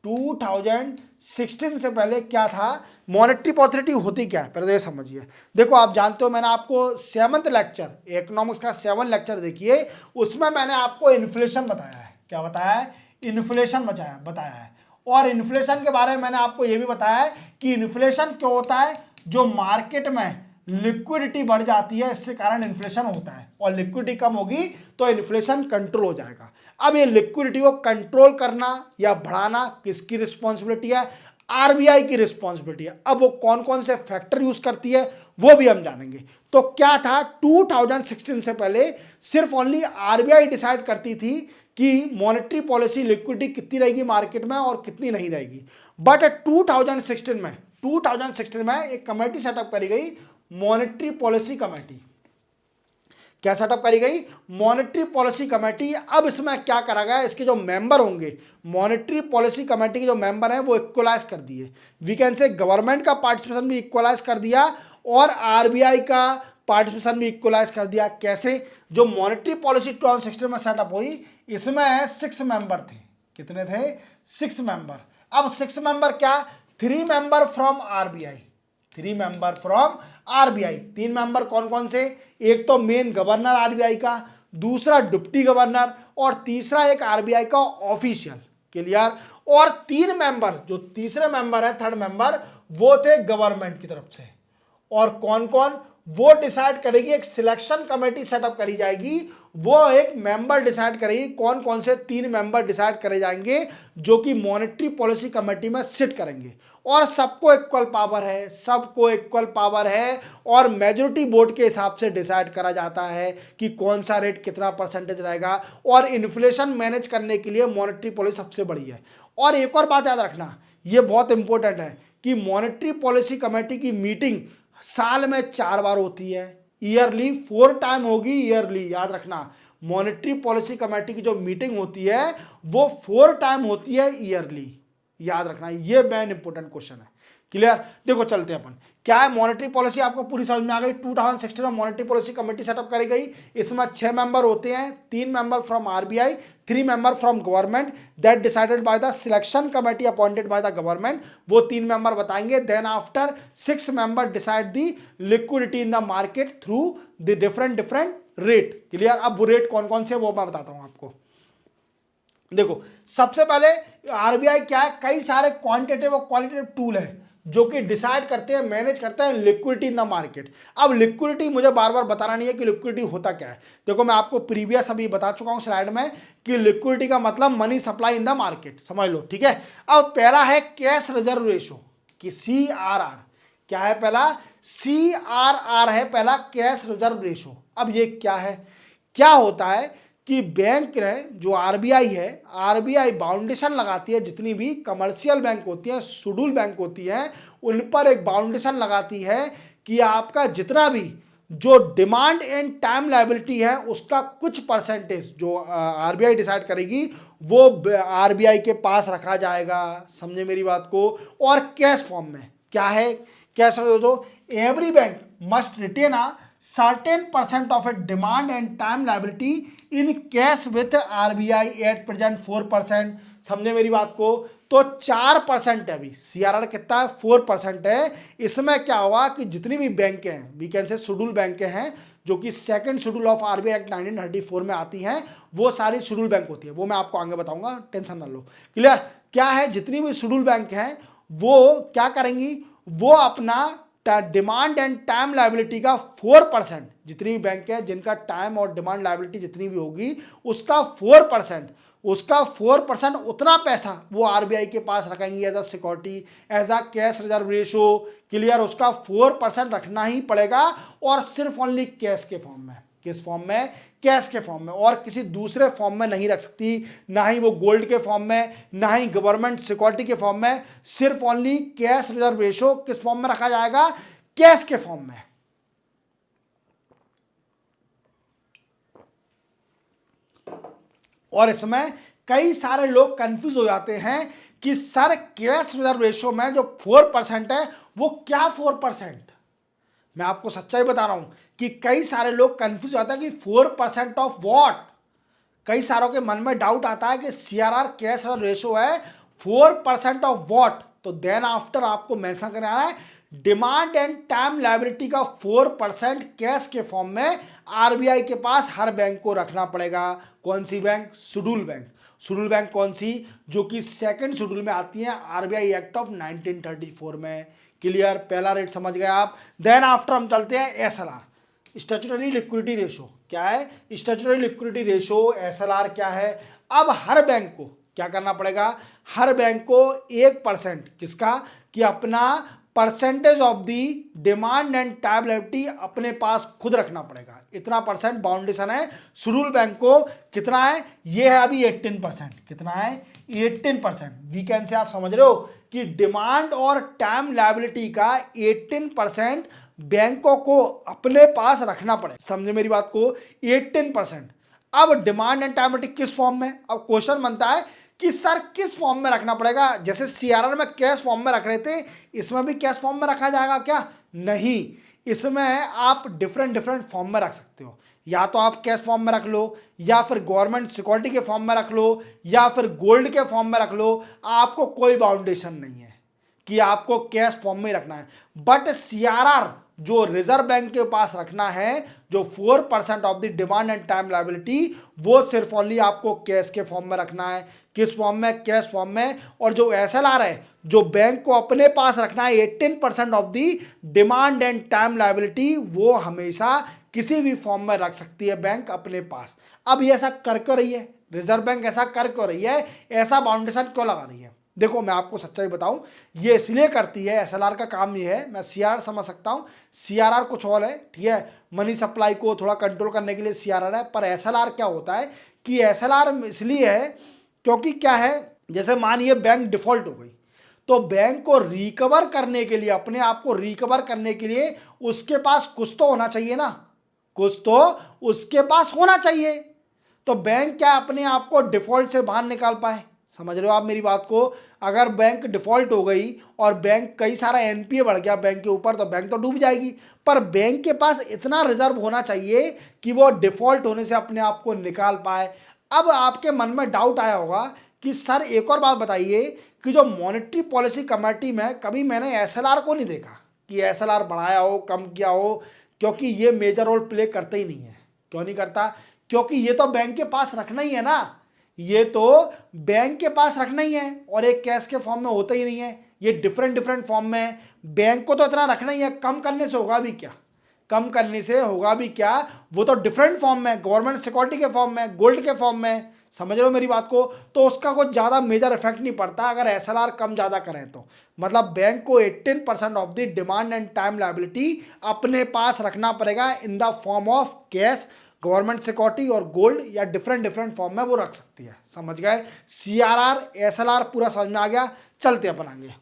2016 से पहले क्या था, मॉनेटरी ऑथोरिटी होती क्या है पहले तो ये समझिए। देखो आप जानते हो, मैंने आपको 7th लेक्चर इकोनॉमिक्स का 7 लेक्चर देखिए, उसमें मैंने आपको इन्फ्लेशन बताया है। क्या बताया है? इन्फ्लेशन बताया है। और इन्फ्लेशन के बारे में मैंने आपको ये भी बताया है कि इन्फ्लेशन क्यों होता है, जो मार्केट में लिक्विडिटी बढ़ जाती है, इससे कारण इन्फ्लेशन होता है, और लिक्विडिटी कम होगी तो इन्फ्लेशन कंट्रोल हो जाएगा। अब ये लिक्विडिटी को कंट्रोल करना या बढ़ाना किसकी रिस्पॉन्सिबिलिटी है? आरबीआई की रिस्पॉन्सिबिलिटी है। अब वो कौन कौन से फैक्टर यूज करती है वो भी हम जानेंगे। तो क्या था, 2016 से पहले सिर्फ ओनली आरबीआई डिसाइड करती थी कि मॉनेटरी पॉलिसी लिक्विडिटी कितनी रहेगी मार्केट में और कितनी नहीं रहेगी। बट 2016 में एक कमेटी सेटअप करी गई, मॉनेटरी पॉलिसी कमेटी। क्या सेटअप करी गई? Monetary policy committee. अब इसमें क्या करा गया, इसके जो मेंबर होंगे, मॉनेटरी पॉलिसी कमेटी के जो मेंबर हैं वो इक्वलाइज कर दिए। वी कैन से गवर्नमेंट का पार्टिसिपेशन भी इक्वलाइज कर दिया और आरबीआई का पार्टिसिपेशन भी इक्वलाइज कर दिया। कैसे? जो मॉनेटरी पॉलिसी 2016 में सेटअप हुई, इसमें 6 मेंबर थे। कितने थे? 6 मेंबर। अब 6 मेंबर क्या? 3 member from RBI, 3 member from RBI. 3 member कौन कौन से? एक तो मेन गवर्नर आरबीआई का, दूसरा डिप्टी गवर्नर, और तीसरा एक आरबीआई का ऑफिशियल। क्लियर। और 3 मेंबर, जो तीसरे मेंबर है, थर्ड मेंबर, वो थे गवर्नमेंट की तरफ से। और कौन कौन? वो डिसाइड करेगी, एक सिलेक्शन कमेटी सेटअप करी जाएगी, वो एक मेंबर डिसाइड करेगी कौन कौन से 3 मेंबर डिसाइड करे जाएंगे जो कि मॉनेटरी पॉलिसी कमेटी में सिट करेंगे। और सबको इक्वल पावर है, सबको इक्वल पावर है, और मेजोरिटी वोट के हिसाब से डिसाइड करा जाता है कि कौन सा रेट कितना परसेंटेज रहेगा। और इन्फ्लेशन मैनेज करने के लिए मॉनेटरी पॉलिसी सबसे बड़ी है। और एक और बात याद रखना, ये बहुत इंपॉर्टेंट है कि मॉनेटरी पॉलिसी कमेटी की मीटिंग साल में 4 बार होती है, ईयरली 4 टाइम होगी, ईयरली। याद रखना, मॉनेटरी पॉलिसी कमेटी की जो मीटिंग होती है वो 4 टाइम होती है ईयरली। याद रखना, ये मेन इंपॉर्टेंट क्वेश्चन है। क्लियर। देखो चलते हैं अपन, क्या है मॉनेटरी पॉलिसी, आपको पूरी समझ में आ गई। 2016 में मॉनेटरी पॉलिसी कमेटी सेटअप करी गई, इसमें 6 मेंबर होते हैं, 3 member from RBI, 3 member from government, that decided by the selection committee appointed by the government. वो 3 मेंबर बताएंगे। Then after 6 member decide the liquidity in the market through the different rate. Clear. अब वो rate कौन कौन से वो मैं बताता हूं आपको। देखो सबसे पहले आरबीआई क्या है, कई सारे क्वांटिटेटिव और क्वालिटेटिव टूल है जो कि डिसाइड करते हैं, मैनेज करते हैं लिक्विडिटी इन द मार्केट। अब लिक्विडिटी मुझे बार बार बताना नहीं है कि लिक्विडिटी होता क्या है। देखो मैं आपको प्रीवियस अभी बता चुका हूं स्लाइड में कि लिक्विडिटी का मतलब money supply in the market, समझ लो। ठीक है। अब पहला है कैश रिजर्व रेशो कि CRR। क्या है पहला? CRR है पहला, कैश रिजर्व रेशो। अब ये क्या है? क्या होता है कि बैंक ने, जो आरबीआई है, आरबीआई बाउंडेशन लगाती है, जितनी भी कमर्शियल बैंक होती हैं, शेड्यूल बैंक होती हैं, उन पर एक बाउंडेशन लगाती है कि आपका जितना भी जो डिमांड एंड टाइम लायबिलिटी है उसका कुछ परसेंटेज जो आरबीआई डिसाइड करेगी वो आरबीआई के पास रखा जाएगा। समझे मेरी बात को। और कैश फॉर्म में क्या है? कैश दो, every bank must retain a certain% of a demand and time liability in cash with RBI at present 4%। समझे मेरी बात को। तो 4% है अभी, CRR कितना है? 4% है। इसमें क्या हुआ कि जितनी भी बैंक हैं, we can say schedule bank हैं, जो कि second schedule of RBI act 1934 में आती हैं, वो सारी शेड्यूल बैंक होती है। वो मैं आपको आगे बताऊंगा, टेंशन ना लो। क्लियर। क्या है, जितनी भी शेड्यूल बैंक हैं वो क्या करेंगी, वो अपना डिमांड एंड टाइम लायबिलिटी का 4%, जितनी भी बैंक है जिनका टाइम और डिमांड लायबिलिटी जितनी भी होगी उसका 4% उतना पैसा वो आरबीआई के पास रखेंगे as a security, as a cash reserve ratio. Clear. उसका 4% रखना ही पड़ेगा, और सिर्फ ओनली कैश के फॉर्म में। किस फॉर्म में? कैश के फॉर्म में, और किसी दूसरे फॉर्म में नहीं रख सकती, ना ही वो गोल्ड के फॉर्म में, ना ही गवर्नमेंट सिक्योरिटी के फॉर्म में। सिर्फ ओनली कैश रिजर्व रेशो किस फॉर्म में रखा जाएगा? कैश के फॉर्म में। और इसमें कई सारे लोग कंफ्यूज हो जाते हैं कि सर कैश रिजर्व रेशो में जो 4% है वो क्या 4%। मैं आपको सच्चाई बता रहा हूं कि कई सारे लोग कंफ्यूज हो जाते हैं कि 4% ऑफ वॉट। कई सारों के मन में डाउट आता है कि सीआरआर कैश रेशो है 4% ऑफ वॉट। तो देन आफ्टर आपको मेंशन करना है डिमांड एंड टाइम लायबिलिटी का 4% कैश के फॉर्म में आरबीआई के पास हर बैंक को रखना पड़ेगा। कौन सी बैंक? Schedule bank. शेड्यूल बैंक कौन सी? जो कि सेकंड शेड्यूल में आती है आरबीआई एक्ट ऑफ 1934 में। क्लियर? पहला रेट समझ गए आप। देन आफ्टर हम चलते हैं एसएलआर, स्टैट्यूटरी लिक्विडिटी रेशो। क्या है स्टैट्यूटरी लिक्विडिटी रेशो? एसएलआर क्या है? अब हर बैंक को क्या करना पड़ेगा? हर बैंक को 1% किसका? कि अपना percentage of the demand and time liability अपने पास खुद रखना पड़ेगा। इतना परसेंट बाउंडेशन है शेड्यूल बैंक को। कितना है? ये है अभी 18%। कितना है? 18%। वीकेंड से आप समझ रहे हो कि डिमांड और टाइम लायबिलिटी का 18% बैंकों को अपने पास रखना पड़े। समझे मेरी बात को? 18%। अब डिमांड एंड टाइम लायबिलिटी किस फॉर्म में? अब क्वेश्चन बनता है कि सर किस फॉर्म में रखना पड़ेगा? जैसे सीआरआर में कैश फॉर्म में रख रहे थे, इसमें भी कैश फॉर्म में रखा जाएगा क्या? नहीं, इसमें आप डिफरेंट डिफरेंट फॉर्म में रख सकते हो। या तो आप कैश फॉर्म में रख लो, या फिर गवर्नमेंट सिक्योरिटी के फॉर्म में रख लो, या फिर गोल्ड के फॉर्म में रख लो। आपको कोई बाउंडेशन नहीं है कि आपको कैश फॉर्म में रखना है। बट सीआरआर जो रिजर्व बैंक के पास रखना है, जो 4% of the demand and time liability, वो सिर्फ ओनली आपको कैश के फॉर्म में रखना है। किस फॉर्म में? कैश फॉर्म में। और जो एसएलआर है, जो बैंक को अपने पास रखना है 18% of the demand and time liability, वो हमेशा किसी भी फॉर्म में रख सकती है बैंक अपने पास। अब ये ऐसा कर क्यों रही है? रिजर्व बैंक ऐसा कर क्यों रही है? ऐसा बाउंडेशन क्यों लगा रही है? देखो मैं आपको सच्चाई बताऊं, ये इसलिए करती है, एसएलआर का काम ये है। मैं सीआरआर समझ सकता हूं, सीआरआर कुछ और है, ठीक है, मनी सप्लाई को थोड़ा कंट्रोल करने के लिए सीआरआर है। पर एसएलआर क्या होता है कि एसएलआर इसलिए है क्योंकि क्या है, जैसे मानिए बैंक डिफॉल्ट हो गई, तो बैंक को रिकवर करने के लिए, अपने आप को रिकवर करने के लिए उसके पास कुछ तो होना चाहिए ना, कुछ तो उसके पास होना चाहिए। तो बैंक क्या अपने आप को डिफॉल्ट से बाहर निकाल पाए? समझ रहे हो आप मेरी बात को? अगर बैंक डिफॉल्ट हो गई और बैंक कई सारा एनपीए बढ़ गया बैंक के ऊपर, तो बैंक तो डूब जाएगी। पर बैंक के पास इतना रिजर्व होना चाहिए कि वो डिफॉल्ट होने से अपने आप को निकाल पाए। अब आपके मन में डाउट आया होगा कि सर एक और बात बताइए कि जो मॉनेटरी पॉलिसी कमेटी में कभी मैंने एसएलआर को नहीं देखा कि एसएलआर बढ़ाया हो, कम किया हो, क्योंकि ये मेजर रोल प्ले करते ही नहीं है। क्यों नहीं करता? क्योंकि ये तो बैंक के पास रखना ही है ना, ये तो बैंक के पास रखना ही है, और एक कैश के फॉर्म में होता ही नहीं है, ये डिफरेंट डिफरेंट फॉर्म में है। बैंक को तो इतना रखना ही है, कम करने से होगा भी क्या? कम करने से होगा भी क्या? वो तो डिफरेंट फॉर्म में, गवर्नमेंट सिक्योरिटी के फॉर्म में, गोल्ड के फॉर्म में। समझ रहे हो मेरी बात को? तो उसका कुछ ज़्यादा मेजर इफेक्ट नहीं पड़ता अगर एसएलआर कम ज़्यादा करें तो। मतलब बैंक को 18% of the demand and time liability अपने पास रखना पड़ेगा in the form of cash, government security और गोल्ड, या डिफरेंट डिफरेंट फॉर्म में वो रख सकती है। समझ गए? सीआरआर एसएलआर पूरा समझ में आ गया। चलते अपन आगे।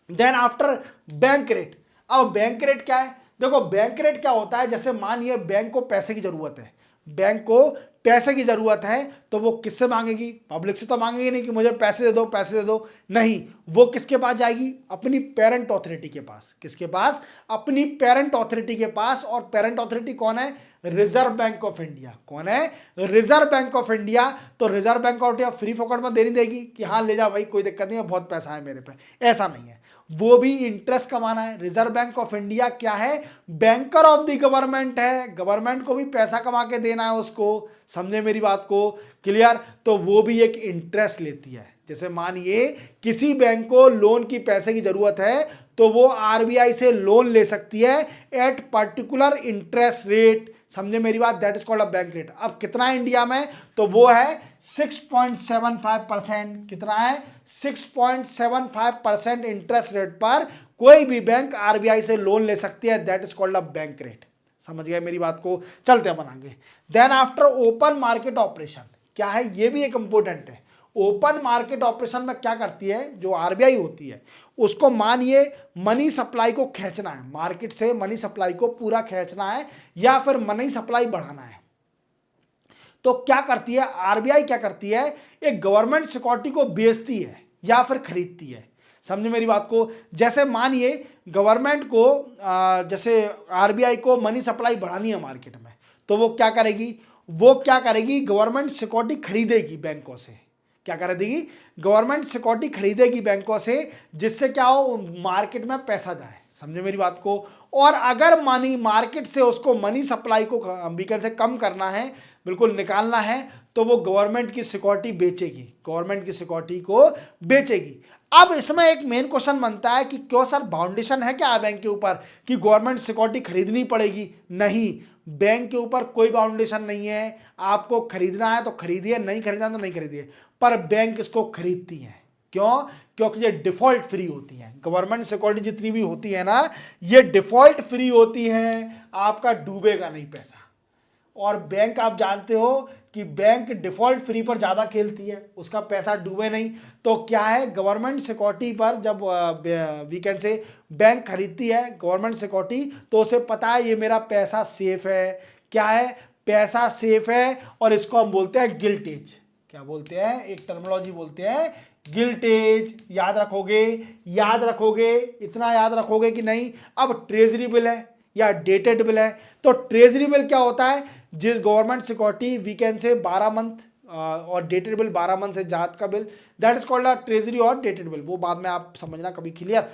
Then after bank rate. अब बैंक रेट क्या है? देखो बैंक रेट क्या होता है, जैसे मानिए बैंक को पैसे की जरूरत है, बैंक को पैसे की जरूरत है, तो वो किससे मांगेगी? पब्लिक से तो मांगेगी नहीं कि मुझे पैसे दे दो, पैसे दे दो। नहीं, वो किसके पास जाएगी? अपनी पेरेंट अथॉरिटी के पास। किसके पास? अपनी पेरेंट अथॉरिटी के पास। और पेरेंट अथॉरिटी कौन है? Reserve bank of India. कौन है? Reserve bank of India. तो Reserve bank of India free फोकट में देनी देगी कि हाँ ले जा भाई, कोई दिक्कत नहीं है, बहुत पैसा है मेरे पे, ऐसा नहीं है। वो भी इंटरेस्ट कमाना है। रिजर्व बैंक ऑफ इंडिया क्या है? बैंकर ऑफ द गवर्नमेंट है, गवर्नमेंट को भी पैसा कमा के देना है उसको। समझे मेरी बात को? क्लियर? तो वो भी एक इंटरेस्ट लेती है। जैसे मानिए किसी बैंक को लोन की पैसे की जरूरत है, तो वो आरबीआई से लोन ले सकती है एट पर्टिकुलर इंटरेस्ट रेट। समझे मेरी बात? That is called a bank rate. अब कितना है इंडिया में? तो वो है 6.75%। कितना है? 6.75% इंटरेस्ट रेट पर कोई भी बैंक आरबीआई से लोन ले सकती है। That is called a bank rate. समझ गए मेरी बात को? चलते अपन आगे। Then after open market operation क्या है? ये भी एक इंपॉर्टेंट है। ओपन मार्केट ऑपरेशन में क्या करती है जो आरबीआई होती है, उसको मानिए मनी सप्लाई को खींचना है, मार्केट से मनी सप्लाई को पूरा खींचना है, या फिर मनी सप्लाई बढ़ाना है, तो क्या करती है आरबीआई, क्या करती है, एक गवर्नमेंट सिक्योरिटी को बेचती है या फिर खरीदती है। समझे मेरी बात को। जैसे मानिए गवर्नमेंट को जैसे आरबीआई को मनी सप्लाई बढ़ानी है मार्केट में, तो वो क्या करेगी, गवर्नमेंट सिक्योरिटी खरीदेगी बैंकों से। क्या करेगी, गवर्नमेंट सिक्योरिटी खरीदेगी बैंकों से, जिससे क्या हो, मार्केट में पैसा जाए। समझे मेरी बात को। और अगर मनी मार्केट से उसको मनी सप्लाई को वीकन से कम करना है, बिल्कुल निकालना है, तो वो गवर्नमेंट की सिक्योरिटी बेचेगी, गवर्नमेंट की सिक्योरिटी को बेचेगी। अब इसमें एक मेन क्वेश्चन बनता है कि क्यों सर, बाउंडेशन है क्या बैंक के ऊपर कि गवर्नमेंट सिक्योरिटी खरीदनी पड़ेगी? नहीं, बैंक के ऊपर कोई बाउंडेशन नहीं है। आपको खरीदना है तो खरीदिए, नहीं खरीदना तो नहीं खरीदिए, पर बैंक इसको खरीदती है। क्यों? क्योंकि ये डिफॉल्ट फ्री होती है। गवर्नमेंट सिक्योरिटी जितनी भी होती है ना, ये डिफॉल्ट फ्री होती है, आपका डूबेगा नहीं पैसा। और बैंक आप जानते हो कि बैंक डिफॉल्ट फ्री पर ज़्यादा खेलती है, उसका पैसा डूबे नहीं। तो क्या है, गवर्नमेंट सिक्योरिटी पर जब वीकेंड से बैंक खरीदती है गवर्नमेंट सिक्योरिटी, तो उसे पता है ये मेरा पैसा सेफ है। क्या है, पैसा सेफ है। और इसको हम बोलते हैं गिल्टेज। क्या बोलते हैं, एक टर्मिनोलॉजी बोलते हैं गिल्टेज। याद रखोगे, इतना याद रखोगे कि नहीं। अब ट्रेजरी बिल है या डेटेड बिल है, तो ट्रेजरी बिल क्या होता है, जिस गवर्नमेंट सिक्योरिटी वीकेंड से 12 मंथ और डेटेड बिल 12 मंथ से जात का bill, that is called a treasury और डेटेड बिल। वो बाद में आप समझना कभी क्लियर।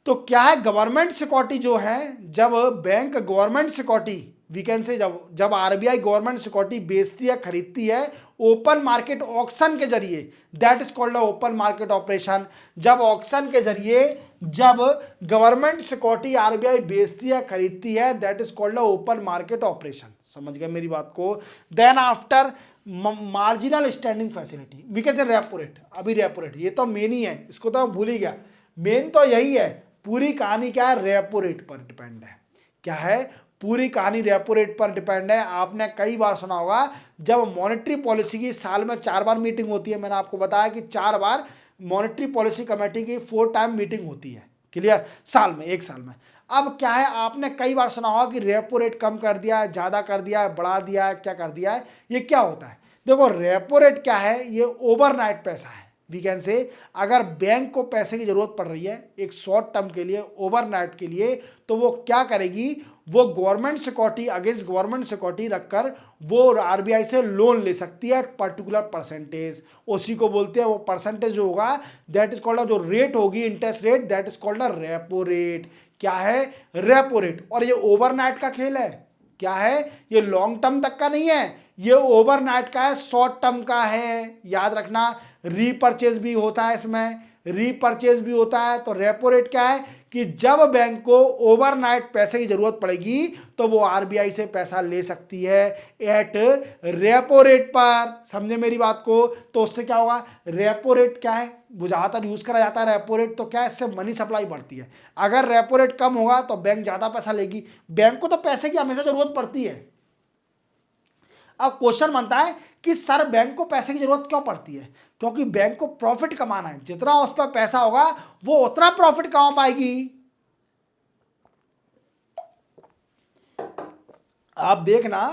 तो क्या है, गवर्नमेंट सिक्योरिटी जो है, जब बैंक गवर्नमेंट सिक्योरिटी वीकेंड से जब आरबीआई गवर्नमेंट सिक्योरिटी बेचती है, खरीदती है ओपन मार्केट ऑक्शन के जरिए, that is called open market operation. जब ऑक्शन के जरिए जब गवर्नमेंट सिक्योरिटी आरबीआई बेचती है, खरीदती है, that is called open market operation. समझ गए मेरी बात को। Then after marginal standing facility, we can say repo rate. अभी रेपो रेट ये तो मेन ही है, इसको तो भूल ही गया। मेन तो यही है, पूरी कहानी क्या है, रेपो रेट पर डिपेंड है। क्या है, पूरी कहानी रेपो रेट पर डिपेंड है। आपने कई बार सुना होगा, जब मॉनेटरी पॉलिसी की साल में 4 बार मीटिंग होती है, मैंने आपको बताया कि 4 बार मॉनेटरी पॉलिसी कमेटी की 4 टाइम मीटिंग होती है, क्लियर, साल में, एक साल में। अब क्या है, आपने कई बार सुना होगा कि रेपो रेट कम कर दिया है, ज़्यादा कर दिया है, बढ़ा दिया है, क्या कर दिया है। ये क्या होता है, देखो रेपो रेट क्या है, ये ओवरनाइट पैसा है। वी कैन से, अगर बैंक को पैसे की जरूरत पड़ रही है एक शॉर्ट टर्म के लिए, ओवरनाइट के लिए, तो वो क्या करेगी, वो government security against government security रखकर वो आरबीआई से लोन ले सकती है पर्टिकुलर परसेंटेज। उसी को बोलते हैं, वो परसेंटेज जो होगा दैट इज कॉल्ड, जो रेट होगी interest rate, that is called repo rate. क्या है, रेपो रेट। और ये ओवरनाइट का खेल है। क्या है, ये लॉन्ग टर्म तक का नहीं है, ये ओवरनाइट का है, शॉर्ट टर्म का है। याद रखना, रीपरचेज भी होता है इसमें, रीपरचेज भी होता है। तो रेपो रेट क्या है कि जब बैंक को ओवरनाइट पैसे की जरूरत पड़ेगी तो वो आरबीआई से पैसा ले सकती है एट रेपो रेट पर। समझे मेरी बात को। तो उससे क्या होगा, रेपो रेट क्या है, ज्यादातर यूज करा जाता है रेपो रेट। तो क्या है, इससे मनी सप्लाई बढ़ती है। अगर रेपो रेट कम होगा तो बैंक ज्यादा पैसा लेगी। बैंक को तो पैसे की हमेशा जरूरत पड़ती है। अब क्वेश्चन बनता है कि सर बैंक को पैसे की जरूरत क्यों पड़ती है? क्योंकि बैंक को प्रॉफिट कमाना है। जितना उस पर पैसा होगा वो उतना प्रॉफिट कमा पाएगी। आप देखना,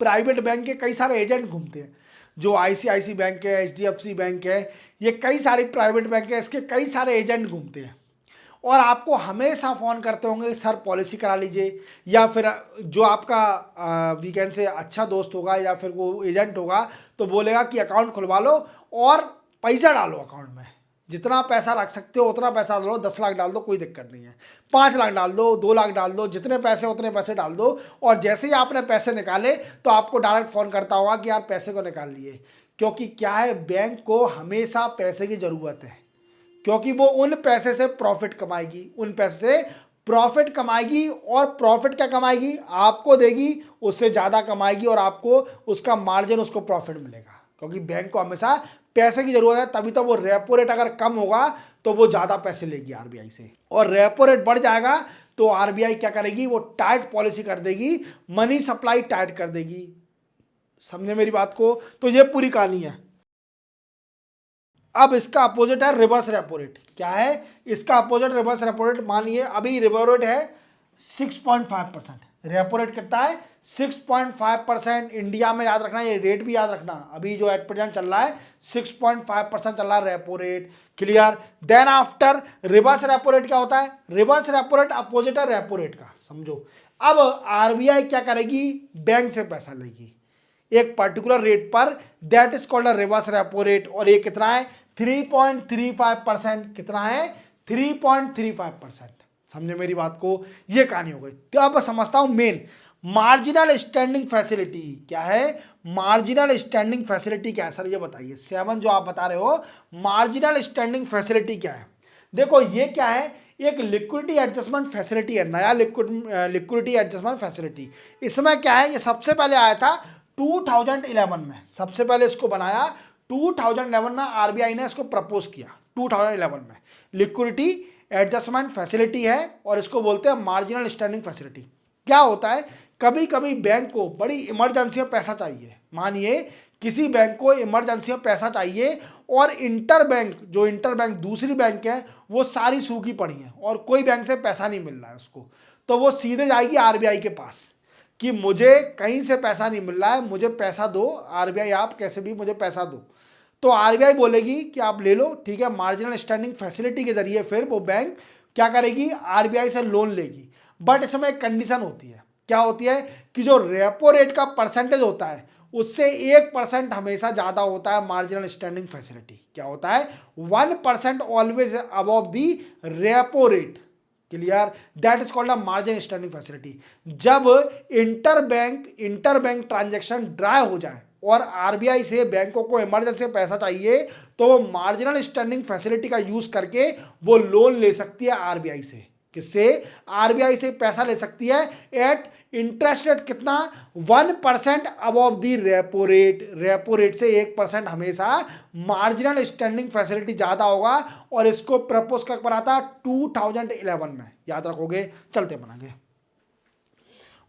प्राइवेट बैंक के कई सारे एजेंट घूमते हैं, जो आईसीआईसी बैंक है, एचडीएफसी बैंक है, ये कई सारी प्राइवेट बैंक है, इसके कई सारे एजेंट घूमते हैं और आपको हमेशा फ़ोन करते होंगे सर पॉलिसी करा लीजिए। या फिर जो आपका वीकेंड से अच्छा दोस्त होगा या फिर वो एजेंट होगा तो बोलेगा कि अकाउंट खुलवा लो और पैसा डालो अकाउंट में, जितना पैसा रख सकते हो उतना पैसा डालो, 10 लाख डाल दो कोई दिक्कत नहीं है, 5 लाख डाल दो, 2 लाख डाल दो, जितने पैसे उतने पैसे डाल दो। और जैसे ही आपने पैसे निकाले तो आपको डायरेक्ट फ़ोन करता होगा कि यार पैसे को निकाल लिए। क्योंकि क्या है, बैंक को हमेशा पैसे की ज़रूरत है, क्योंकि वो उन पैसे से प्रॉफिट कमाएगी, उन पैसे से प्रॉफिट कमाएगी। और प्रॉफिट क्या कमाएगी, आपको देगी, उससे ज़्यादा कमाएगी और आपको उसका मार्जिन, उसको प्रॉफिट मिलेगा। क्योंकि बैंक को हमेशा पैसे की जरूरत है, तभी तो वो रेपो रेट अगर कम होगा तो वो ज़्यादा पैसे लेगी आरबीआई से, और रेपो रेट बढ़ जाएगा तो आरबीआई क्या करेगी, वो टाइट पॉलिसी कर देगी, मनी सप्लाई टाइट कर देगी। समझे मेरी बात को। तो ये पूरी कहानी है। अब इसका अपोजिट है रिवर्स रेपो रेट। क्या है इसका अपोजिट, रिवर्स रेपो रेट। मानिए अभी रेपो रेट है 6.5%, रेपो रेट कितना है 6.5%। इंडिया में याद रखना, ये रेट भी याद रखना, अभी जो एट प्रेजेंट चल रहा है 6.5% चल रहा है repo rate. Clear. Then after reverse repo rate क्या होता है, रिवर्स रेपो रेट अपोजिट है रेपो रेट का, समझो। अब आरबीआई क्या करेगी, बैंक से पैसा लेगी एक पर्टिकुलर रेट पर, that is called a reverse repo rate, और ये कितना है 3.35%। कितना है 3.35%। समझे मेरी बात को, ये कहानी हो गई। तो अब समझता हूं मेन मार्जिनल स्टैंडिंग फैसिलिटी क्या है। मार्जिनल स्टैंडिंग फैसिलिटी क्या है सर, ये बताइए। 7 जो आप बता रहे हो मार्जिनल स्टैंडिंग फैसिलिटी क्या है। देखो ये क्या है, एक लिक्विडिटी एडजस्टमेंट फैसिलिटी है, नया लिक्विडिटी एडजस्टमेंट फैसिलिटी। इसमें क्या है, ये सबसे पहले आया था 2011 में, सबसे पहले इसको बनाया 2011 में, आरबीआई ने इसको प्रपोज किया 2011 में। लिक्विडिटी एडजस्टमेंट फैसिलिटी है और इसको बोलते हैं मार्जिनल स्टैंडिंग फैसिलिटी। क्या होता है, कभी कभी बैंक को बड़ी इमरजेंसी में पैसा चाहिए, मानिए किसी बैंक को इमरजेंसी में पैसा चाहिए और इंटर बैंक दूसरी बैंक है वो सारी सूखी पड़ी है और कोई बैंक से पैसा नहीं मिल रहा है उसको, तो वो सीधे जाएगी आरबीआई के पास कि मुझे कहीं से पैसा नहीं मिल रहा है, मुझे पैसा दो आरबीआई, आप कैसे भी मुझे पैसा दो। तो आरबीआई बोलेगी कि आप ले लो, ठीक है, मार्जिनल स्टैंडिंग फैसिलिटी के जरिए फिर वो बैंक क्या करेगी, आरबीआई से लोन लेगी। बट इसमें एक कंडीशन होती है, क्या होती है कि जो रेपो रेट का परसेंटेज होता है उससे 1% हमेशा ज्यादा होता है मार्जिनल स्टैंडिंग फैसिलिटी। क्या होता है 1% always above the repo rate. Clear, that is called a margin standing facility. जब इंटर बैंक ट्रांजैक्शन ड्राई हो जाए और आरबीआई से बैंकों को इमरजेंसी पैसा चाहिए तो वो मार्जिनल स्टैंडिंग फैसिलिटी का यूज करके वो लोन ले सकती है आरबीआई से। किससे, आरबीआई से पैसा ले सकती है एट इंटरेस्ट रेट कितना 1% अबव दी रेपो रेट। रेपो रेट से 1% हमेशा मार्जिनल स्टैंडिंग फैसिलिटी ज्यादा होगा और इसको प्रपोज कर बना था 2011 में, याद रखोगे। चलते बनाएंगे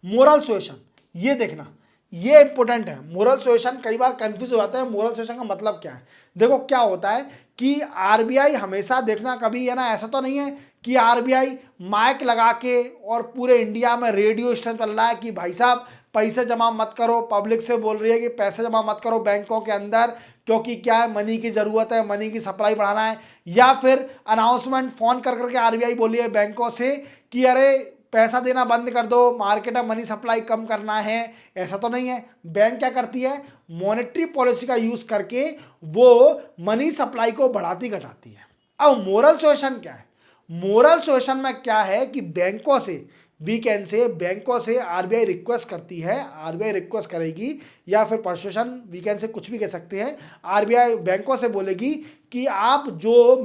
मोरल सुएशन, ये देखना ये इंपॉर्टेंट है। मोरल सुएशन कई बार कंफ्यूज हो जाता है, मोरल सुएशन का मतलब क्या है। देखो क्या होता है कि आरबीआई हमेशा देखना, कभी है ना, ऐसा तो नहीं है कि आरबीआई माइक लगा के और पूरे इंडिया में रेडियो स्टेशन चल रहा है कि भाई साहब पैसे जमा मत करो, पब्लिक से बोल रही है कि पैसे जमा मत करो बैंकों के अंदर क्योंकि क्या है, मनी की जरूरत है, मनी की सप्लाई बढ़ाना है। या फिर अनाउंसमेंट फोन कर करके आरबीआई बोली है बैंकों से कि अरे पैसा देना बंद कर दो, मार्केट में मनी सप्लाई कम करना है। ऐसा तो नहीं है। बैंक क्या करती है, मॉनेटरी पॉलिसी का यूज करके वो मनी सप्लाई को बढ़ाती घटाती है। अब मोरल सुएशन क्या है, मोरल सुएशन में क्या है कि बैंकों से आरबीआई रिक्वेस्ट करती है, आरबीआई रिक्वेस्ट करेगी या फिर परसुएशन वीकेंड से कुछ भी कह सकते हैं। आरबीआई बैंकों से बोलेगी कि आप जो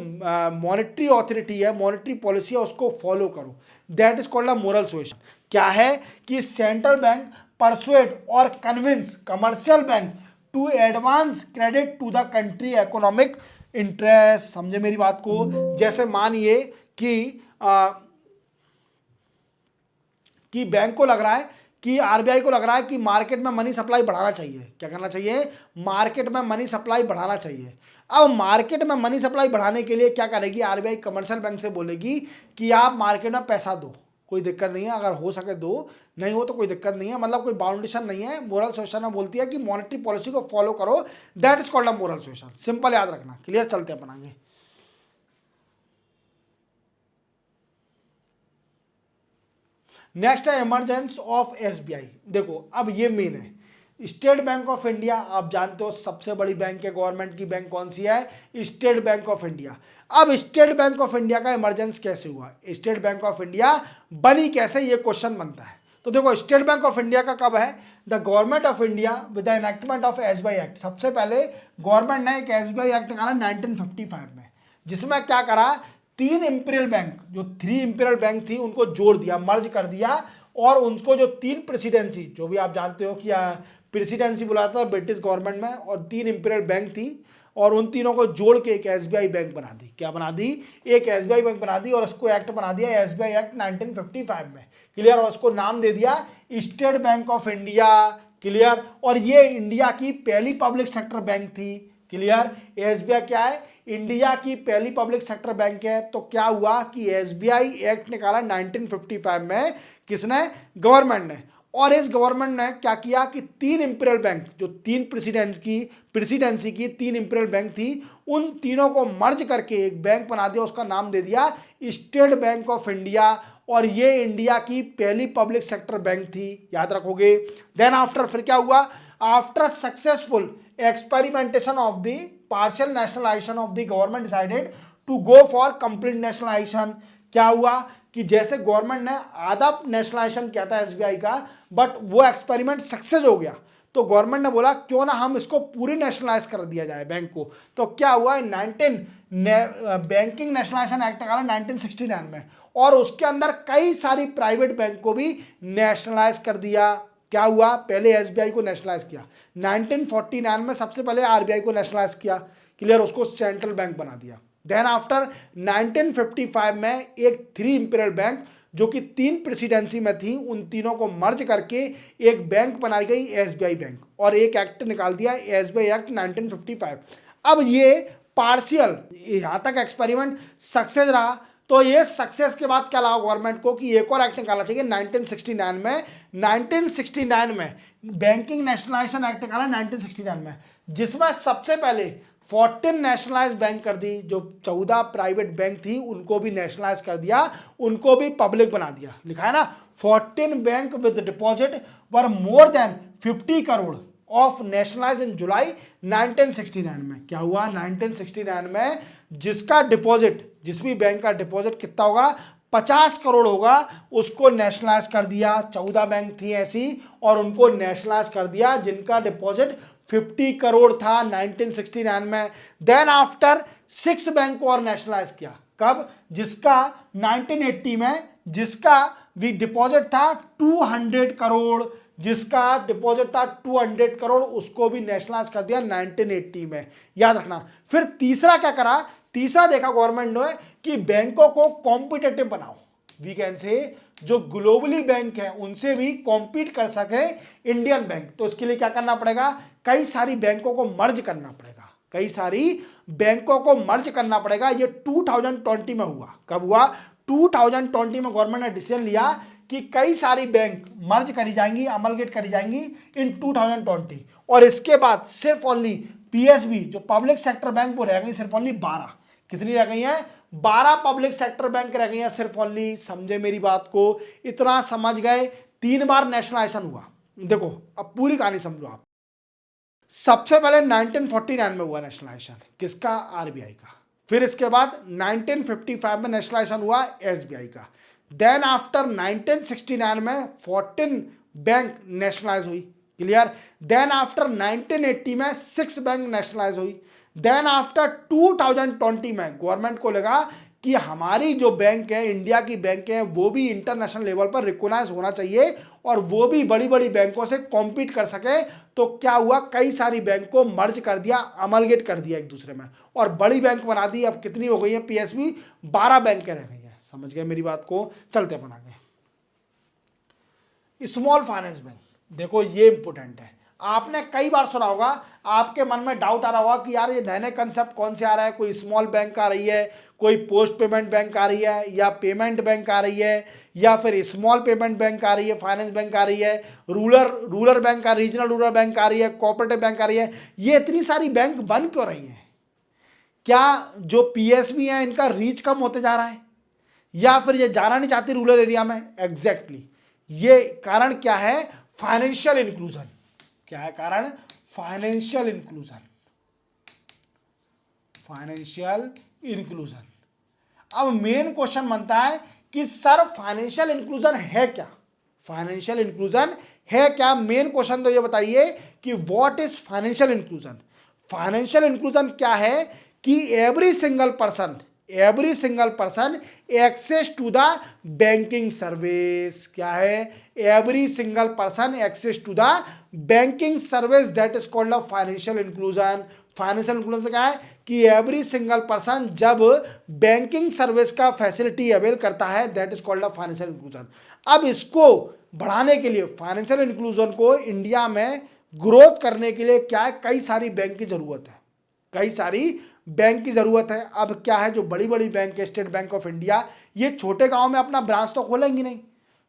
मॉनेटरी ऑथोरिटी है, मॉनेटरी पॉलिसी है, उसको फॉलो करो। That is called a moral suasion. क्या है कि सेंट्रल बैंक परसुएड और convince commercial bank to advance credit to the country economic interest. समझे मेरी बात को। जैसे मानिए कि बैंक को लग रहा है कि आरबीआई को लग रहा है कि मार्केट में मनी सप्लाई बढ़ाना चाहिए। क्या करना चाहिए, मार्केट में मनी सप्लाई बढ़ाना चाहिए। अब मार्केट में मनी सप्लाई बढ़ाने के लिए क्या करेगी आरबीआई, कमर्शियल बैंक से बोलेगी कि आप मार्केट में पैसा दो, कोई दिक्कत नहीं है, अगर हो सके दो, नहीं हो तो कोई दिक्कत नहीं है, मतलब कोई बाउंडेशन नहीं है। मोरल सुएशन में बोलती है कि मॉनेटरी पॉलिसी को फॉलो करो, that is called a moral suasion. Simple याद रखना। क्लियर, चलते हैं बनाएंगे। नेक्स्ट है इमरजेंस ऑफ एसबीआई। देखो अब ये मेन है। स्टेट बैंक ऑफ इंडिया, आप जानते हो सबसे बड़ी बैंक है गवर्नमेंट की, बैंक कौन सी है, स्टेट बैंक ऑफ इंडिया। अब स्टेट बैंक ऑफ इंडिया का इमरजेंस कैसे हुआ, स्टेट बैंक ऑफ इंडिया बनी कैसे, ये क्वेश्चन बनता है। तो देखो स्टेट बैंक ऑफ इंडिया का कब है, the government of India with the enactment of SBI act. सबसे पहले गवर्नमेंट ने एक एसबीआई एक्ट निकाला 1955 में, जिसमें क्या करा, 3 इंपीरियल बैंक, जो 3 इंपीरियल बैंक थी उनको जोड़ दिया, मर्ज कर दिया, और उनको जो 3 प्रेसिडेंसी, जो भी आप जानते हो कि प्रेसिडेंसी बुलाता था ब्रिटिश गवर्नमेंट में, और 3 इंपीरियल बैंक थी, और उन तीनों को जोड़ के एक एसबीआई बैंक बना दी। क्या बना दी, एक एसबीआई बैंक बना दी, और उसको एक्ट बना दिया एसबीआई एक्ट 1955 में। क्लियर, और उसको नाम दे दिया state Bank of India. Clear, और ये इंडिया की पहली पब्लिक सेक्टर बैंक थी। क्लियर। एसबीआई क्या है, इंडिया की पहली पब्लिक सेक्टर बैंक है। तो क्या हुआ कि एसबीआई एक्ट निकाला 1955 में, किसने, गवर्नमेंट ने। और इस गवर्नमेंट ने क्या किया कि तीन इंपीरियल बैंक, जो तीन प्रेसिडेंसी की तीन इंपीरियल बैंक थी, उन तीनों को मर्ज करके एक बैंक बना दिया, उसका नाम दे दिया स्टेट बैंक ऑफ इंडिया। और ये इंडिया की पहली पब्लिक सेक्टर बैंक थी, याद रखोगे। देन आफ्टर फिर क्या हुआ, after successful experimentation of the partial nationalisation of the government decided to go for complete nationalisation. क्या हुआ कि जैसे गवर्नमेंट ने आधा नेशनलाइजेशन किया था एसबीआई का, बट वो एक्सपेरिमेंट सक्सेस हो गया, तो गवर्नमेंट ने बोला क्यों ना हम इसको पूरी नेशनलाइज कर दिया जाए बैंक को। तो क्या हुआ, बैंकिंग नेशनलाइजेशन एक्ट निकाला 1969 में, और उसके अंदर कई सारी प्राइवेट बैंक को भी नेशनलाइज कर दिया। क्या हुआ, पहले एसबीआई को नेशनलाइज किया, 1949 में सबसे पहले आरबीआई को नेशनलाइज किया, क्लियर, उसको सेंट्रल बैंक बना दिया। देन आफ्टर 1955 में एक थ्री इंपीरियल बैंक जो कि तीन प्रेसिडेंसी में थी, उन तीनों को मर्ज करके एक बैंक बनाई गई एसबीआई बैंक, और एक एक्ट निकाल दिया एसबीआई एक्ट 1955। अब ये पार्शियल, यहां तक एक्सपेरिमेंट सक्सेस रहा, तो ये सक्सेस के बाद क्या लगा गवर्नमेंट को कि एक और एक्ट निकालना चाहिए 1969 में। 1969 में बैंकिंग नेशनलाइजेशन एक्ट निकाला 1969 में, जिसमें सबसे पहले 14 नेशनलाइज बैंक कर दी, जो 14 प्राइवेट बैंक थी उनको भी नेशनलाइज कर दिया, उनको भी पब्लिक बना दिया। लिखा है ना, 14 bank with deposit were more than 50 crore of nationalise in जुलाई 1969 में। क्या हुआ, 1969 में जिसका डिपॉजिट, जिस भी बैंक का डिपॉजिट कितना होगा, 50 करोड़ होगा, उसको नेशनलाइज कर दिया। 14 बैंक थी ऐसी, और उनको नेशनलाइज कर दिया जिनका डिपॉजिट 50 करोड़ था 1969 में। देन आफ्टर 6 बैंक और नेशनलाइज किया, कब, जिसका 1980 में जिसका भी डिपॉजिट था 200 करोड़, जिसका डिपॉजिट था 200 करोड़, उसको भी नेशनलाइज कर दिया 1980 में, याद रखना। फिर तीसरा क्या करा, तीसरा देखा गवर्नमेंट ने कि बैंकों को कॉम्पिटिटिव बनाओ, वी कैन से जो ग्लोबली बैंक है उनसे भी कॉम्पीट कर सके इंडियन बैंक। तो इसके लिए क्या करना पड़ेगा, कई सारी बैंकों को मर्ज करना पड़ेगा, कई सारी बैंकों को मर्ज करना पड़ेगा। ये 2020 में हुआ, कब हुआ, 2020 में गवर्नमेंट ने डिसीजन लिया कि कई सारी बैंक मर्ज करी जाएंगी, अमलगेट करी जाएंगी इन 2020। और इसके बाद सिर्फ ओनली पीएसबी जो पब्लिक सेक्टर बैंक वो रह गई सिर्फ ओनली 12, कितनी रह गई हैं, 12 पब्लिक सेक्टर बैंक रह गई हैं सिर्फ ओनली। समझे मेरी बात को, इतना समझ गए। 3 बार नेशनलाइजेशन हुआ, देखो अब पूरी कहानी समझो आप। सबसे पहले 1949 में हुआ नेशनलाइजेशन, किसका, आरबीआई का। फिर इसके बाद 1955 में नेशनलाइजेशन हुआ एसबीआई का। देन आफ्टर 1969 में 14 बैंक नेशनलाइज हुई, क्लियर। देन आफ्टर 1980 में 6 बैंक नेशनलाइज हुई। देन आफ्टर 2020 में गवर्नमेंट को लगा कि हमारी जो बैंक है, इंडिया की बैंक है, वो भी इंटरनेशनल लेवल पर रिकॉग्नाइज होना चाहिए और वो भी बड़ी बड़ी बैंकों से कॉम्पीट कर सके। तो क्या हुआ, कई सारी बैंक को मर्ज कर दिया, अमलगेट कर दिया एक दूसरे में, और बड़ी बैंक बना दी। अब कितनी हो गई है पीएसबी, 12 बैंकें रह गई हैं। समझ गए मेरी बात को, चलते अपन आगे। स्मॉल फाइनेंस बैंक, देखो ये इंपोर्टेंट है। आपने कई बार सुना होगा, आपके मन में डाउट आ रहा होगा कि यार ये नए नए कंसेप्ट कौन से आ रहा है, कोई स्मॉल बैंक आ रही है, कोई पोस्ट पेमेंट बैंक आ रही है, या पेमेंट बैंक आ रही है, या फिर स्मॉल पेमेंट बैंक आ रही है, फाइनेंस बैंक आ रही है, रूरल बैंक आ, रीजनल रूरल बैंक आ रही है, कोऑपरेटिव बैंक आ रही है। ये इतनी सारी बैंक बन क्यों रही हैं? क्या जो पीएसबी है इनका रीच कम होते जा रहा है, या फिर ये जाना नहीं चाहती रूरल एरिया में? एग्जैक्टली ये कारण क्या है, फाइनेंशियल इंक्लूजन। क्या है कारण, फाइनेंशियल इंक्लूजन, फाइनेंशियल इंक्लूजन। अब मेन क्वेश्चन बनता है कि सर फाइनेंशियल इंक्लूजन है क्या, फाइनेंशियल इंक्लूजन है क्या? मेन क्वेश्चन तो ये बताइए कि what is financial inclusion. Financial inclusion क्या है कि every single person access to the banking service. क्या है, every single person access to the banking service, that is called a financial inclusion. Financial inclusion क्या है कि एवरी सिंगल पर्सन जब banking service का फैसिलिटी अवेल करता है, that is called a financial inclusion. अब इसको बढ़ाने के लिए, फाइनेंशियल इंक्लूजन को इंडिया में ग्रोथ करने के लिए क्या है, कई सारी बैंक की जरूरत है। कई सारी बैंक की ज़रूरत है। अब क्या है, जो बड़ी बड़ी बैंक है, स्टेट बैंक ऑफ इंडिया, ये छोटे गांव में अपना ब्रांच तो खोलेंगी नहीं।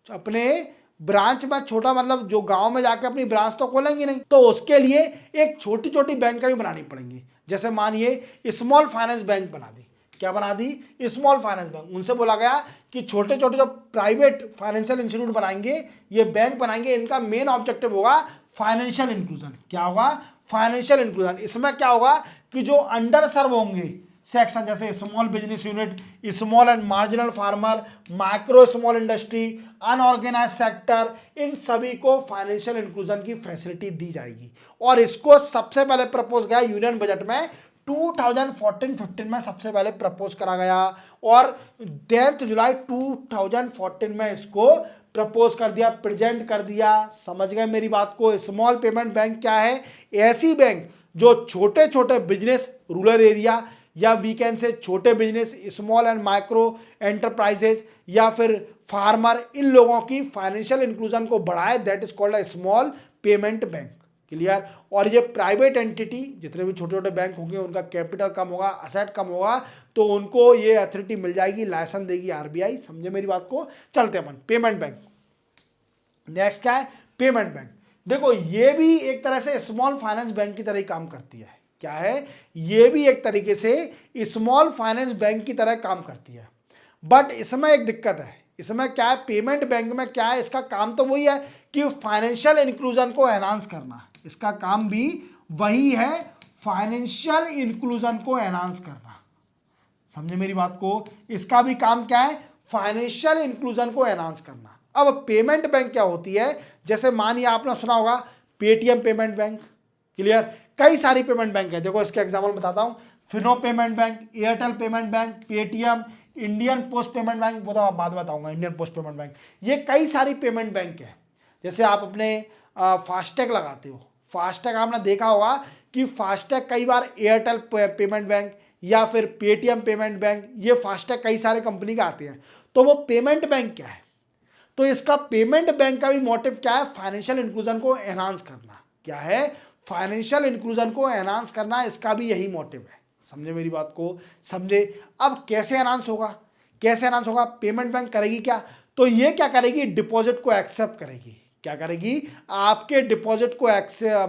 तो अपने ब्रांच में छोटा मतलब जो गांव में जाके अपनी ब्रांच तो खोलेंगी नहीं, तो उसके लिए एक छोटी छोटी बैंक भी बनानी पड़ेंगी। जैसे मानिए स्मॉल फाइनेंस बैंक बना दी। क्या बना दी? Small finance bank. उनसे बोला गया कि छोटे छोटे जो प्राइवेट फाइनेंशियल इंस्टीट्यूट बनाएंगे, ये बैंक बनाएंगे, इनका मेन ऑब्जेक्टिव होगा फाइनेंशियल इंक्लूजन। क्या होगा? Financial inclusion. इसमें क्या होगा कि जो अंडर सर्व होंगे सेक्शन, जैसे small business unit, small and marginal farmer, micro small industry, unorganise sector, इन सभी को फाइनेंशियल इंक्लूजन की फैसिलिटी दी जाएगी। और इसको सबसे पहले प्रपोज गया यूनियन बजट में 2014-15 में सबसे पहले प्रपोज करा गया, और 10 जुलाई 2014 में इसको प्रपोज कर दिया, प्रेजेंट कर दिया। समझ गए मेरी बात को? स्मॉल पेमेंट बैंक क्या है? ऐसी बैंक जो छोटे छोटे बिजनेस, रूरल एरिया, या वी कैन से छोटे business, small and micro enterprises, या फिर फार्मर, इन लोगों की फाइनेंशियल इंक्लूजन को बढ़ाए, that is called a small payment bank. Clear? और ये प्राइवेट एंटिटी, जितने भी छोटे छोटे बैंक होंगे, उनका कैपिटल कम होगा, असेट कम होगा, तो उनको ये अथॉरिटी मिल जाएगी, लाइसेंस देगी आरबीआई। समझे मेरी बात को? चलते अपन पेमेंट बैंक। नेक्स्ट क्या है? Payment bank. देखो ये भी एक तरह से स्मॉल फाइनेंस बैंक की तरह ही काम करती है। क्या है? ये भी एक तरीके से स्मॉल फाइनेंस बैंक की तरह काम करती है, बट इसमें एक दिक्कत है। इसमें क्या है, पेमेंट बैंक में क्या है, इसका काम तो वही है कि फाइनेंशियल इंक्लूजन को एनहांस करना। इसका काम भी वही है, फाइनेंशियल इंक्लूजन को एनहांस करना। समझे मेरी बात को? इसका भी काम क्या है? फाइनेंशियल इंक्लूजन को एनहांस करना। अब पेमेंट बैंक क्या होती है? जैसे मानिए आपने सुना होगा पेटीएम पेमेंट बैंक। क्लियर? कई सारी पेमेंट बैंक है। देखो इसके एग्जांपल बताता हूं, Fino payment bank, Airtel payment bank, Paytm, Indian post payment bank, वो तो आप बाद में बताऊंगा, इंडियन पोस्ट पेमेंट बैंक। ये कई सारी पेमेंट बैंक है। जैसे आप अपने फास्टैग लगाते हो, फास्टैग आपने देखा होगा कि फास्टैग कई बार एयरटेल पेमेंट बैंक या फिर पेटीएम पेमेंट बैंक, ये फास्टैग कई सारे कंपनी के आते हैं। तो वो पेमेंट बैंक क्या है? तो इसका पेमेंट बैंक का भी मोटिव क्या है? फाइनेंशियल इंक्लूजन को एनहांस करना। क्या है? फाइनेंशियल इंक्लूजन को एनहांस करना, इसका भी यही मोटिव है। समझे मेरी बात को? समझे? अब कैसे एनहांस होगा? कैसे एनहांस होगा? पेमेंट बैंक करेगी क्या? तो ये क्या करेगी? डिपॉजिट को एक्सेप्ट करेगी। क्या करेगी? आपके डिपॉजिट को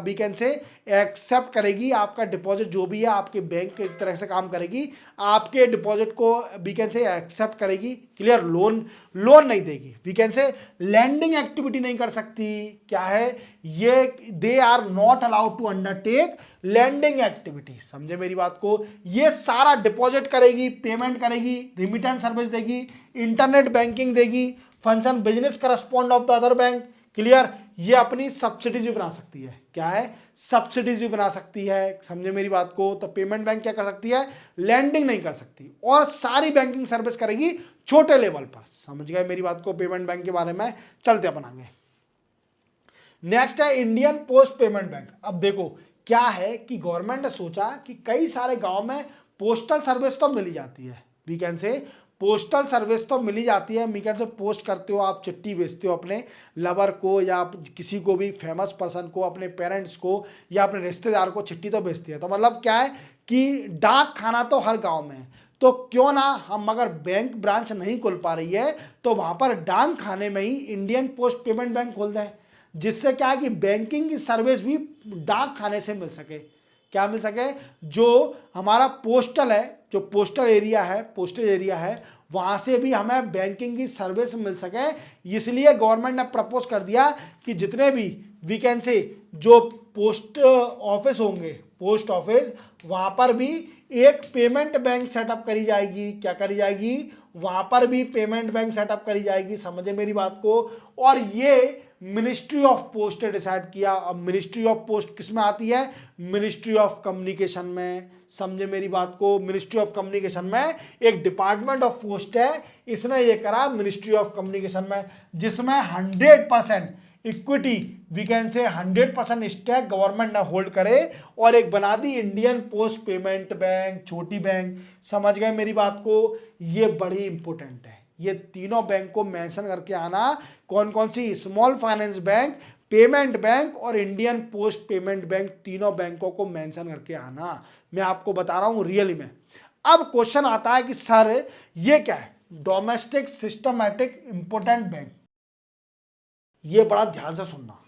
वीकेंड से एक्सेप्ट करेगी। आपका डिपॉजिट जो भी है आपके बैंक एक तरह से काम करेगी, आपके डिपॉजिट को वीकेंड से एक्सेप्ट करेगी। क्लियर? लोन नहीं देगी, वीकेंड से लैंडिंग एक्टिविटी नहीं कर सकती। क्या है ये? They are not allowed to undertake lending activity. समझे मेरी बात को? ये सारा डिपॉजिट करेगी, पेमेंट करेगी, रिमिटेंस सर्विस देगी, इंटरनेट बैंकिंग देगी, function business correspond of the other bank. Clear? ये अपनी सब्सिडीज भी बना सकती है। क्या है? सब्सिडीज भी बना सकती है। समझे मेरी बात को? तो पेमेंट बैंक क्या कर सकती है? लैंडिंग नहीं कर सकती, और सारी बैंकिंग सर्विस करेगी छोटे लेवल पर। समझ गए मेरी बात को? पेमेंट बैंक के बारे में। चलते अपन आगे। नेक्स्ट है इंडियन पोस्ट पेमेंट बैंक। अब देखो क्या है कि गवर्नमेंट ने सोचा कि कई सारे गांव में पोस्टल सर्विस तो मिली जाती है, वीकेंड से पोस्टल सर्विस तो मिली जाती है, वीकेंड से पोस्ट करते हो आप, चिट्ठी भेजते हो अपने लवर को या किसी को भी फेमस पर्सन को, अपने पेरेंट्स को या अपने रिश्तेदार को चिट्ठी तो भेजती है। तो मतलब क्या है कि डाक खाना तो हर गांव में है, तो क्यों ना हम, अगर बैंक ब्रांच नहीं खुल पा रही है तो वहां पर डाक खाने में ही इंडियन पोस्ट पेमेंट बैंक खोल दें, जिससे क्या है कि बैंकिंग की सर्विस भी डाक खाने से मिल सके। क्या मिल सके? जो हमारा पोस्टल है, जो पोस्टल एरिया है, पोस्टल एरिया है, वहां से भी हमें बैंकिंग की सर्विस मिल सके। इसलिए गवर्नमेंट ने प्रपोज कर दिया कि जितने भी वीकेंड से जो पोस्ट ऑफिस होंगे, पोस्ट ऑफिस, वहां पर भी एक पेमेंट बैंक सेटअप करी जाएगी। क्या करी जाएगी? वहां पर भी पेमेंट बैंक सेटअप करी जाएगी। समझे मेरी बात को? और ये मिनिस्ट्री ऑफ पोस्ट ने डिसाइड किया। अब मिनिस्ट्री ऑफ पोस्ट किस में आती है? मिनिस्ट्री ऑफ कम्युनिकेशन में। समझे मेरी बात को? मिनिस्ट्री ऑफ कम्युनिकेशन में एक डिपार्टमेंट ऑफ पोस्ट है, इसने ये करा मिनिस्ट्री ऑफ कम्युनिकेशन में, जिसमें 100% इक्विटी, वी कैन से 100% स्टेक गवर्नमेंट ना होल्ड करे, और एक बना दी इंडियन पोस्ट पेमेंट बैंक, छोटी बैंक। समझ गए मेरी बात को? ये बड़ी इंपॉर्टेंट है। ये तीनों बैंक को मेंशन करके आना, कौन कौन सी? Small finance bank, payment bank और इंडियन पोस्ट पेमेंट बैंक, तीनों बैंकों को मेंशन करके आना। मैं आपको बता रहा हूं रियली में। अब क्वेश्चन आता है कि सर ये क्या है, डोमेस्टिक सिस्टमैटिक इंपोर्टेंट बैंक। ये बड़ा ध्यान से सुनना,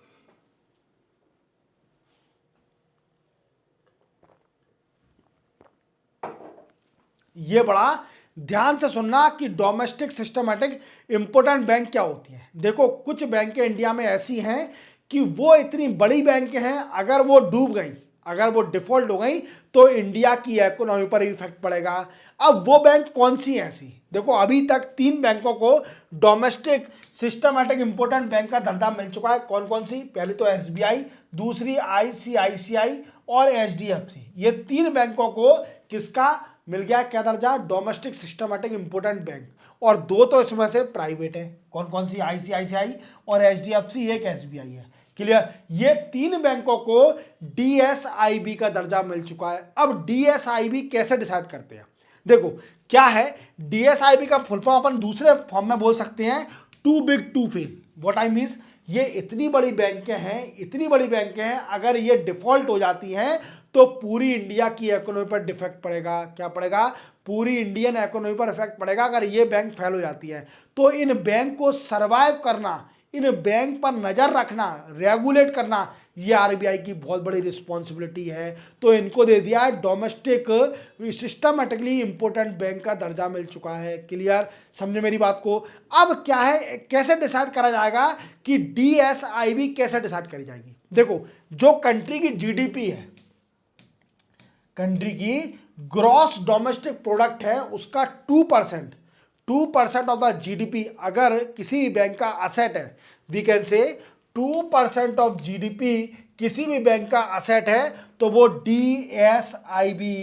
ये बड़ा ध्यान से सुनना कि डोमेस्टिक सिस्टमैटिक इंपोर्टेंट बैंक क्या होती है। देखो कुछ बैंकें इंडिया में ऐसी हैं कि वो इतनी बड़ी बैंक हैं, अगर वो डूब गई, अगर वो डिफॉल्ट हो गई तो इंडिया की इकोनॉमी पर इफेक्ट पड़ेगा। अब वो बैंक कौन सी है ऐसी? देखो अभी तक 3 बैंकों को डोमेस्टिक सिस्टमैटिक इंपोर्टेंट बैंक का दर्जा मिल चुका है। कौन कौन सी? पहली तो एसबीआई, दूसरी आईसीआईसीआई और एचडीएफसी। ये 3 बैंकों को किसका मिल गया क्या दर्जा? Domestic systematic important bank. और 2 तो इसमें से प्राइवेट है। कौन कौन सी? आईसीआईसीआई और एचडीएफसी, एक एसबीआई है। क्लियर? ये 3 बैंकों को डीएसआईबी का दर्जा मिल चुका है। अब डीएसआईबी कैसे डिसाइड करते हैं? देखो क्या है डीएसआईबी का फुल फॉर्म, अपन दूसरे फॉर्म में बोल सकते हैं too big to fail. What I means, ये इतनी बड़ी बैंकें हैं, इतनी बड़ी बैंकें हैं, अगर ये डिफॉल्ट हो जाती हैं तो पूरी इंडिया की इकोनॉमी पर डिफेक्ट पड़ेगा। क्या पड़ेगा? पूरी इंडियन इकोनॉमी पर इफेक्ट पड़ेगा अगर ये बैंक फेल हो जाती है। तो इन बैंक को सर्वाइव करना, इन बैंक पर नजर रखना, रेगुलेट करना, ये आरबीआई की बहुत बड़ी रिस्पॉन्सिबिलिटी है। तो इनको दे दिया है डोमेस्टिक सिस्टमैटिकली इंपोर्टेंट बैंक का दर्जा मिल चुका है। क्लियर? समझे मेरी बात को? अब क्या है, कैसे डिसाइड करा जाएगा कि डीएसआईबी कैसे डिसाइड करी जाएगी? देखो जो कंट्री की जीडीपी है, कंट्री की ग्रॉस डोमेस्टिक प्रोडक्ट है, उसका 2% ऑफ द जीडीपी अगर किसी भी बैंक का असेट है, वी कैन से 2% ऑफ जीडीपी किसी भी बैंक का असेट है, तो वो डीएसआईबी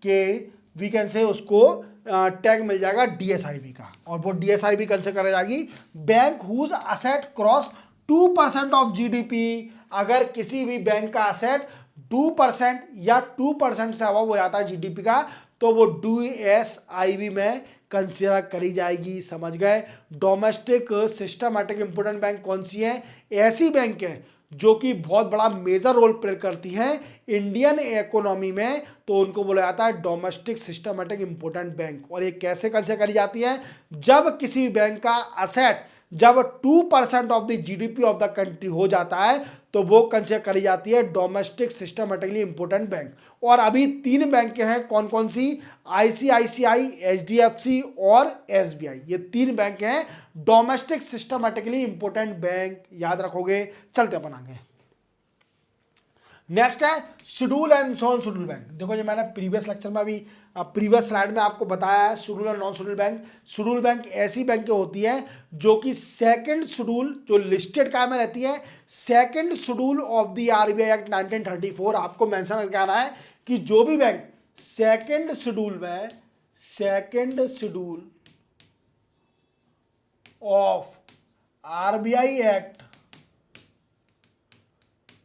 के वी कैन से उसको टैग मिल जाएगा डीएसआईबी का। और वो डीएसआईबी कैसे करा जाएगी? Bank whose asset cross 2% of GDP. अगर किसी भी बैंक का असेट 2% या 2% से अबव हो जाता है जीडीपी का, तो वो डीएसआईबी में कंसीडर करी जाएगी। समझ गए? डोमेस्टिक सिस्टमैटिक इंपोर्टेंट बैंक कौन सी है? ऐसी बैंक है जो कि बहुत बड़ा मेजर रोल प्ले करती हैं इंडियन इकोनॉमी में, तो उनको बोला जाता है डोमेस्टिक सिस्टमैटिक इंपोर्टेंट बैंक। और ये कैसे कंसीडर करी जाती है? जब किसी बैंक का असेट जब 2% of the GDP of the country हो जाता है, तो वो कंसीडर करी जाती है डोमेस्टिक सिस्टमैटिकली इंपोर्टेंट बैंक। और अभी 3 बैंक हैं, कौन कौन सी? आईसीआईसीआई, एचडीएफसी और एसबीआई। ये 3 बैंक हैं डोमेस्टिक सिस्टमैटिकली इंपोर्टेंट बैंक। याद रखोगे? चलते अपन आगे। नेक्स्ट है schedule and non schedule bank. देखो जो मैंने प्रीवियस लेक्चर में, अभी प्रीवियस स्लाइड में आपको बताया है शेड्यूल और non schedule bank. Schedule bank ऐसी बैंकें होती हैं जो कि सेकंड शेड्यूल, जो लिस्टेड काय में रहती है, second schedule of the RBI act 1934 आपको मेंशन करके आना है कि जो भी बैंक सेकंड शेड्यूल में, second schedule of RBI act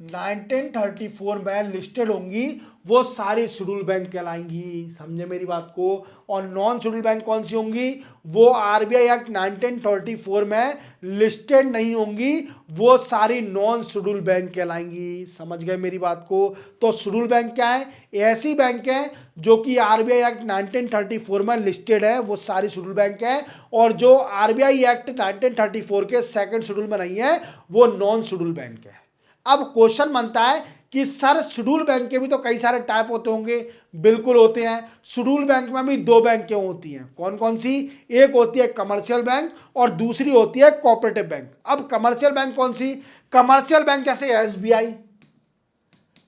1934 में लिस्टेड होंगी, वो सारी शेड्यूल बैंक कहलाएंगी। समझे मेरी बात को? और नॉन शेड्यूल बैंक कौन सी होंगी? वो आरबीआई एक्ट 1934 में लिस्टेड नहीं होंगी, वो सारी नॉन शेड्यूल बैंक कहलाएंगी। समझ गए मेरी बात को? तो शेड्यूल बैंक क्या है? ऐसी बैंक है जो कि आरबीआई एक्ट 1934 में लिस्टेड है, वो सारी शेड्यूल बैंक है। और जो आरबीआई एक्ट 1934 के सेकंड शेड्यूल में नहीं है, वो नॉन शेड्यूल बैंक है। अब क्वेश्चन बनता है कि सर शेड्यूल बैंक के भी तो कई सारे टाइप होते होंगे। बिल्कुल होते हैं। शेड्यूल बैंक में भी 2 बैंकें होती हैं। कौन कौन सी? एक होती है कमर्शियल बैंक और दूसरी होती है कोऑपरेटिव बैंक। अब कमर्शियल बैंक कौन सी? कमर्शियल बैंक जैसे एसबीआई,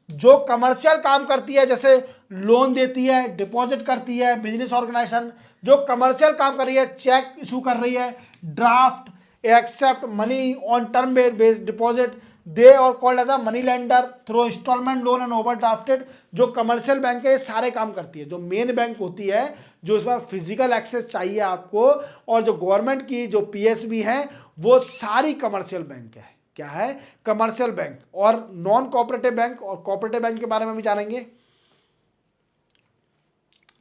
जो कमर्शियल काम करती है, जैसे लोन देती है, डिपॉजिट करती है, बिजनेस ऑर्गेनाइजेशन जो कमर्शियल काम कर रही है, चेक इशू कर रही है, draft, accept money on term based deposit, they are called as a money lender through instalment loan and overdrafted. जो कमर्शियल बैंक है ये सारे काम करती है। जो मेन बैंक होती है, जो इसमें फिजिकल एक्सेस चाहिए आपको, और जो गवर्नमेंट की जो पीएसबी है, वो सारी कमर्शियल बैंक है। क्या है? Commercial bank. और नॉन कोऑपरेटिव बैंक और कोऑपरेटिव बैंक के बारे में भी जानेंगे।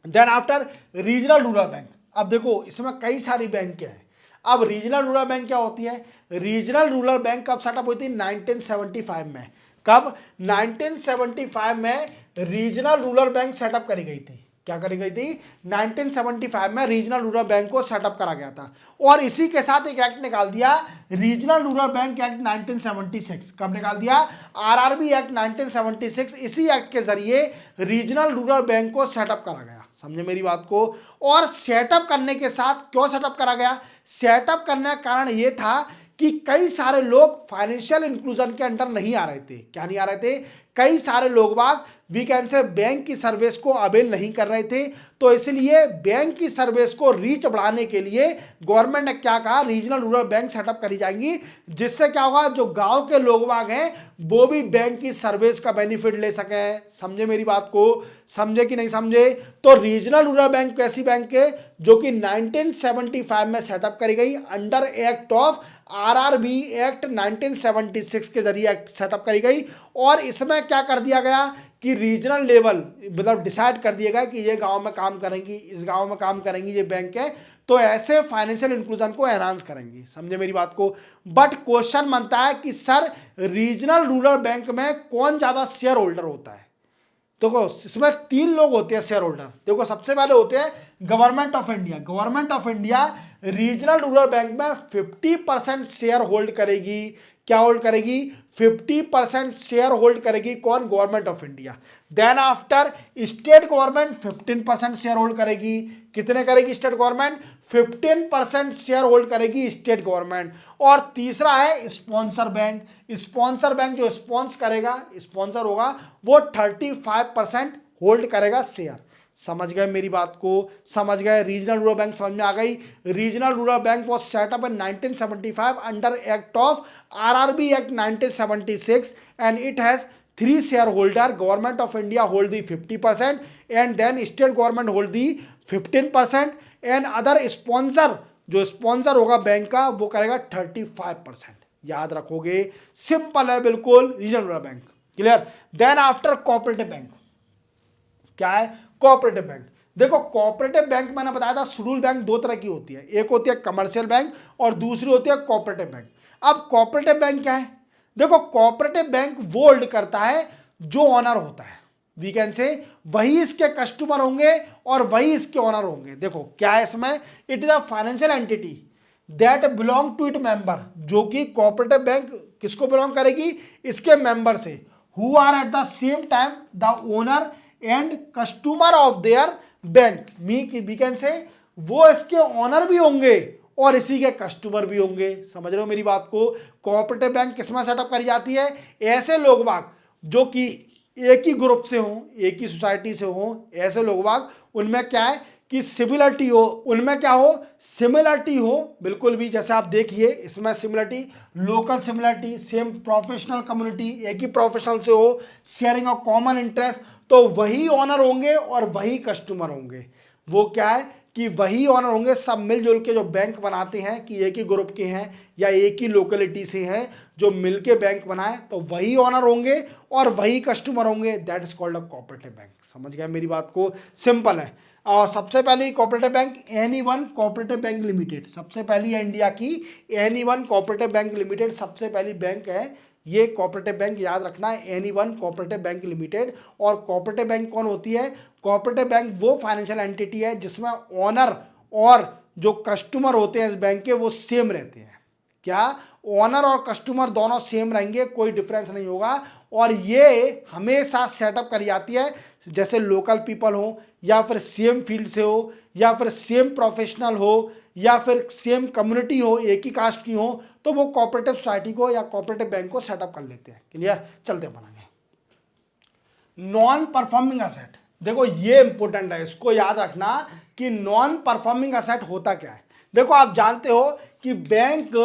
Then after regional rural bank. अब देखो इसमें कई सारी बैंक हैं। अब रीजनल रूरल बैंक क्या होती है? रीजनल रूरल बैंक कब सेटअप हुई थी? 1975 में। कब? 1975 में रीजनल रूरल बैंक सेटअप करी गई थी। क्या करी गई थी? 1975 में रीजनल रूरल बैंक को सेटअप करा गया था। और इसी के साथ एक एक्ट निकाल दिया, रीजनल रूरल बैंक एक्ट 1976। कब निकाल दिया? RRB act 1976। इसी एक्ट के जरिए रीजनल रूरल बैंक को सेटअप करा गया। समझे मेरी बात को? और सेटअप करने के साथ क्यों सेटअप करा गया? सेटअप करने का कारण यह था कि कई सारे लोग फाइनेंशियल इंक्लूजन के अंडर नहीं आ रहे थे। क्या नहीं आ रहे थे? कई सारे लोग बाग वी कैन से बैंक की सर्विस को अवेल नहीं कर रहे थे। तो इसलिए बैंक की सर्विस को रीच बढ़ाने के लिए गवर्नमेंट ने क्या कहा? रीजनल रूरल बैंक सेटअप करी जाएंगी, जिससे क्या होगा, जो गांव के लोग बाग हैं वो भी बैंक की सर्विस का बेनिफिट ले सकें। समझे मेरी बात को? समझे कि नहीं समझे? तो रीजनल रूरल बैंक कैसी बैंक है? जो कि 1975 में सेटअप करी गई under act of RRB act 1976 के जरिए एक्ट सेटअप करी गई। और इसमें क्या कर दिया गया कि रीजनल लेवल मतलब डिसाइड कर दिया गया कि ये गांव में काम करेंगी, इस गांव में काम करेंगी ये बैंक है, तो ऐसे फाइनेंशियल इंक्लूजन को एनहांस करेंगी। समझे मेरी बात को? बट क्वेश्चन बनता है कि सर रीजनल रूरल बैंक में कौन ज्यादा शेयर होल्डर होता है? देखो इसमें 3 लोग होते हैं शेयर होल्डर। देखो सबसे पहले होते हैं government of India. Government of India regional rural bank में 50% शेयर होल्ड करेगी। क्या होल्ड करेगी? 50% शेयर होल्ड करेगी। कौन? Government of India. Then after state government 15% share hold करेगी। कितने करेगी स्टेट गवर्नमेंट? 15% शेयर होल्ड करेगी स्टेट गवर्नमेंट। और तीसरा है स्पॉन्सर बैंक। स्पॉन्सर बैंक जो स्पॉन्स करेगा, स्पॉन्सर होगा, वो 35% होल्ड करेगा शेयर। समझ गए मेरी बात को? समझ गए? रीजनल रूरल बैंक समझ में आ गई? Regional rural bank was setup in 1975 under act of RRB act 1976 and it has 3 shareholder. Government of India hold the 50% and then state government hold the 15% and other sponsor, जो sponsor होगा bank का वो करेगा 35%। याद रखोगे, simple है बिल्कुल। Regional rural bank clear. Then after cooperative bank, क्या है? Cooperative bank. देखो कोऑपरेटिव बैंक मैंने बताया था शेड्यूल बैंक 2 तरह की होती है, एक होती है कमर्शियल बैंक और दूसरी होती है कोऑपरेटिव बैंक। अब कोऑपरेटिव बैंक क्या है? देखो कोऑपरेटिव बैंक वो होल्ड करता है जो ऑनर होता है, वी कैन से वही इसके कस्टमर होंगे और वही इसके ऑनर होंगे। देखो क्या है इसमें? It is a financial entity that belong to it member, जो कि कोऑपरेटिव बैंक किसको बिलोंग करेगी? इसके मेंबर से, who are at the same time the owner and customer of their bank. We can say वो इसके ऑनर भी होंगे और इसी के कस्टमर भी होंगे। समझ रहे हो मेरी बात को? कोऑपरेटिव बैंक किसमें सेटअप करी जाती है? ऐसे लोग बाग जो कि एक ही ग्रुप से हों, एक ही सोसाइटी से हों, ऐसे लोग बाग उनमें क्या है कि सिमिलरिटी हो, उनमें क्या हो? सिमिलरिटी हो बिल्कुल भी। जैसे आप देखिए इसमें similarity, local similarity, same professional community, एक ही प्रोफेशनल से हो, शेयरिंग ऑफ कॉमन इंटरेस्ट, तो वही ऑनर होंगे और वही कस्टमर होंगे। वो क्या है कि वही ऑनर होंगे। सब मिलजुल के जो बैंक बनाते हैं कि एक ही ग्रुप के हैं या एक ही लोकेलिटी से हैं जो मिलके बैंक बनाए, तो वही ऑनर होंगे और वही कस्टमर होंगे। That is called a cooperative bank. समझ गए मेरी बात को? सिंपल है। और सबसे पहली cooperative bank any-one cooperative bank limited, सबसे पहली है इंडिया की एनी-वन कोऑपरेटिव बैंक लिमिटेड, सबसे पहली बैंक है ये कोऑपरेटिव बैंक। याद रखना है एनी-वन कोऑपरेटिव बैंक लिमिटेड। और कोऑपरेटिव बैंक कौन होती है? कोऑपरेटिव बैंक वो फाइनेंशियल एंटिटी है जिसमें ऑनर और जो कस्टमर होते हैं इस बैंक के वो सेम रहते हैं। क्या? ऑनर और कस्टमर दोनों सेम रहेंगे, कोई डिफरेंस नहीं होगा। और ये हमेशा सेटअप करी जाती है जैसे लोकल पीपल हो या फिर सेम फील्ड से हो या फिर सेम प्रोफेशनल हो या फिर सेम कम्युनिटी हो, एक ही कास्ट की हो, तो वो कोऑपरेटिव सोसाइटी को या कोऑपरेटिव बैंक को सेटअप कर लेते हैं। क्लियर? चलते बनाएंगे। नॉन परफॉर्मिंग असेट, देखो ये इंपॉर्टेंट है, इसको याद रखना कि नॉन परफॉर्मिंग असेट होता क्या है। देखो आप जानते हो कि बैंक,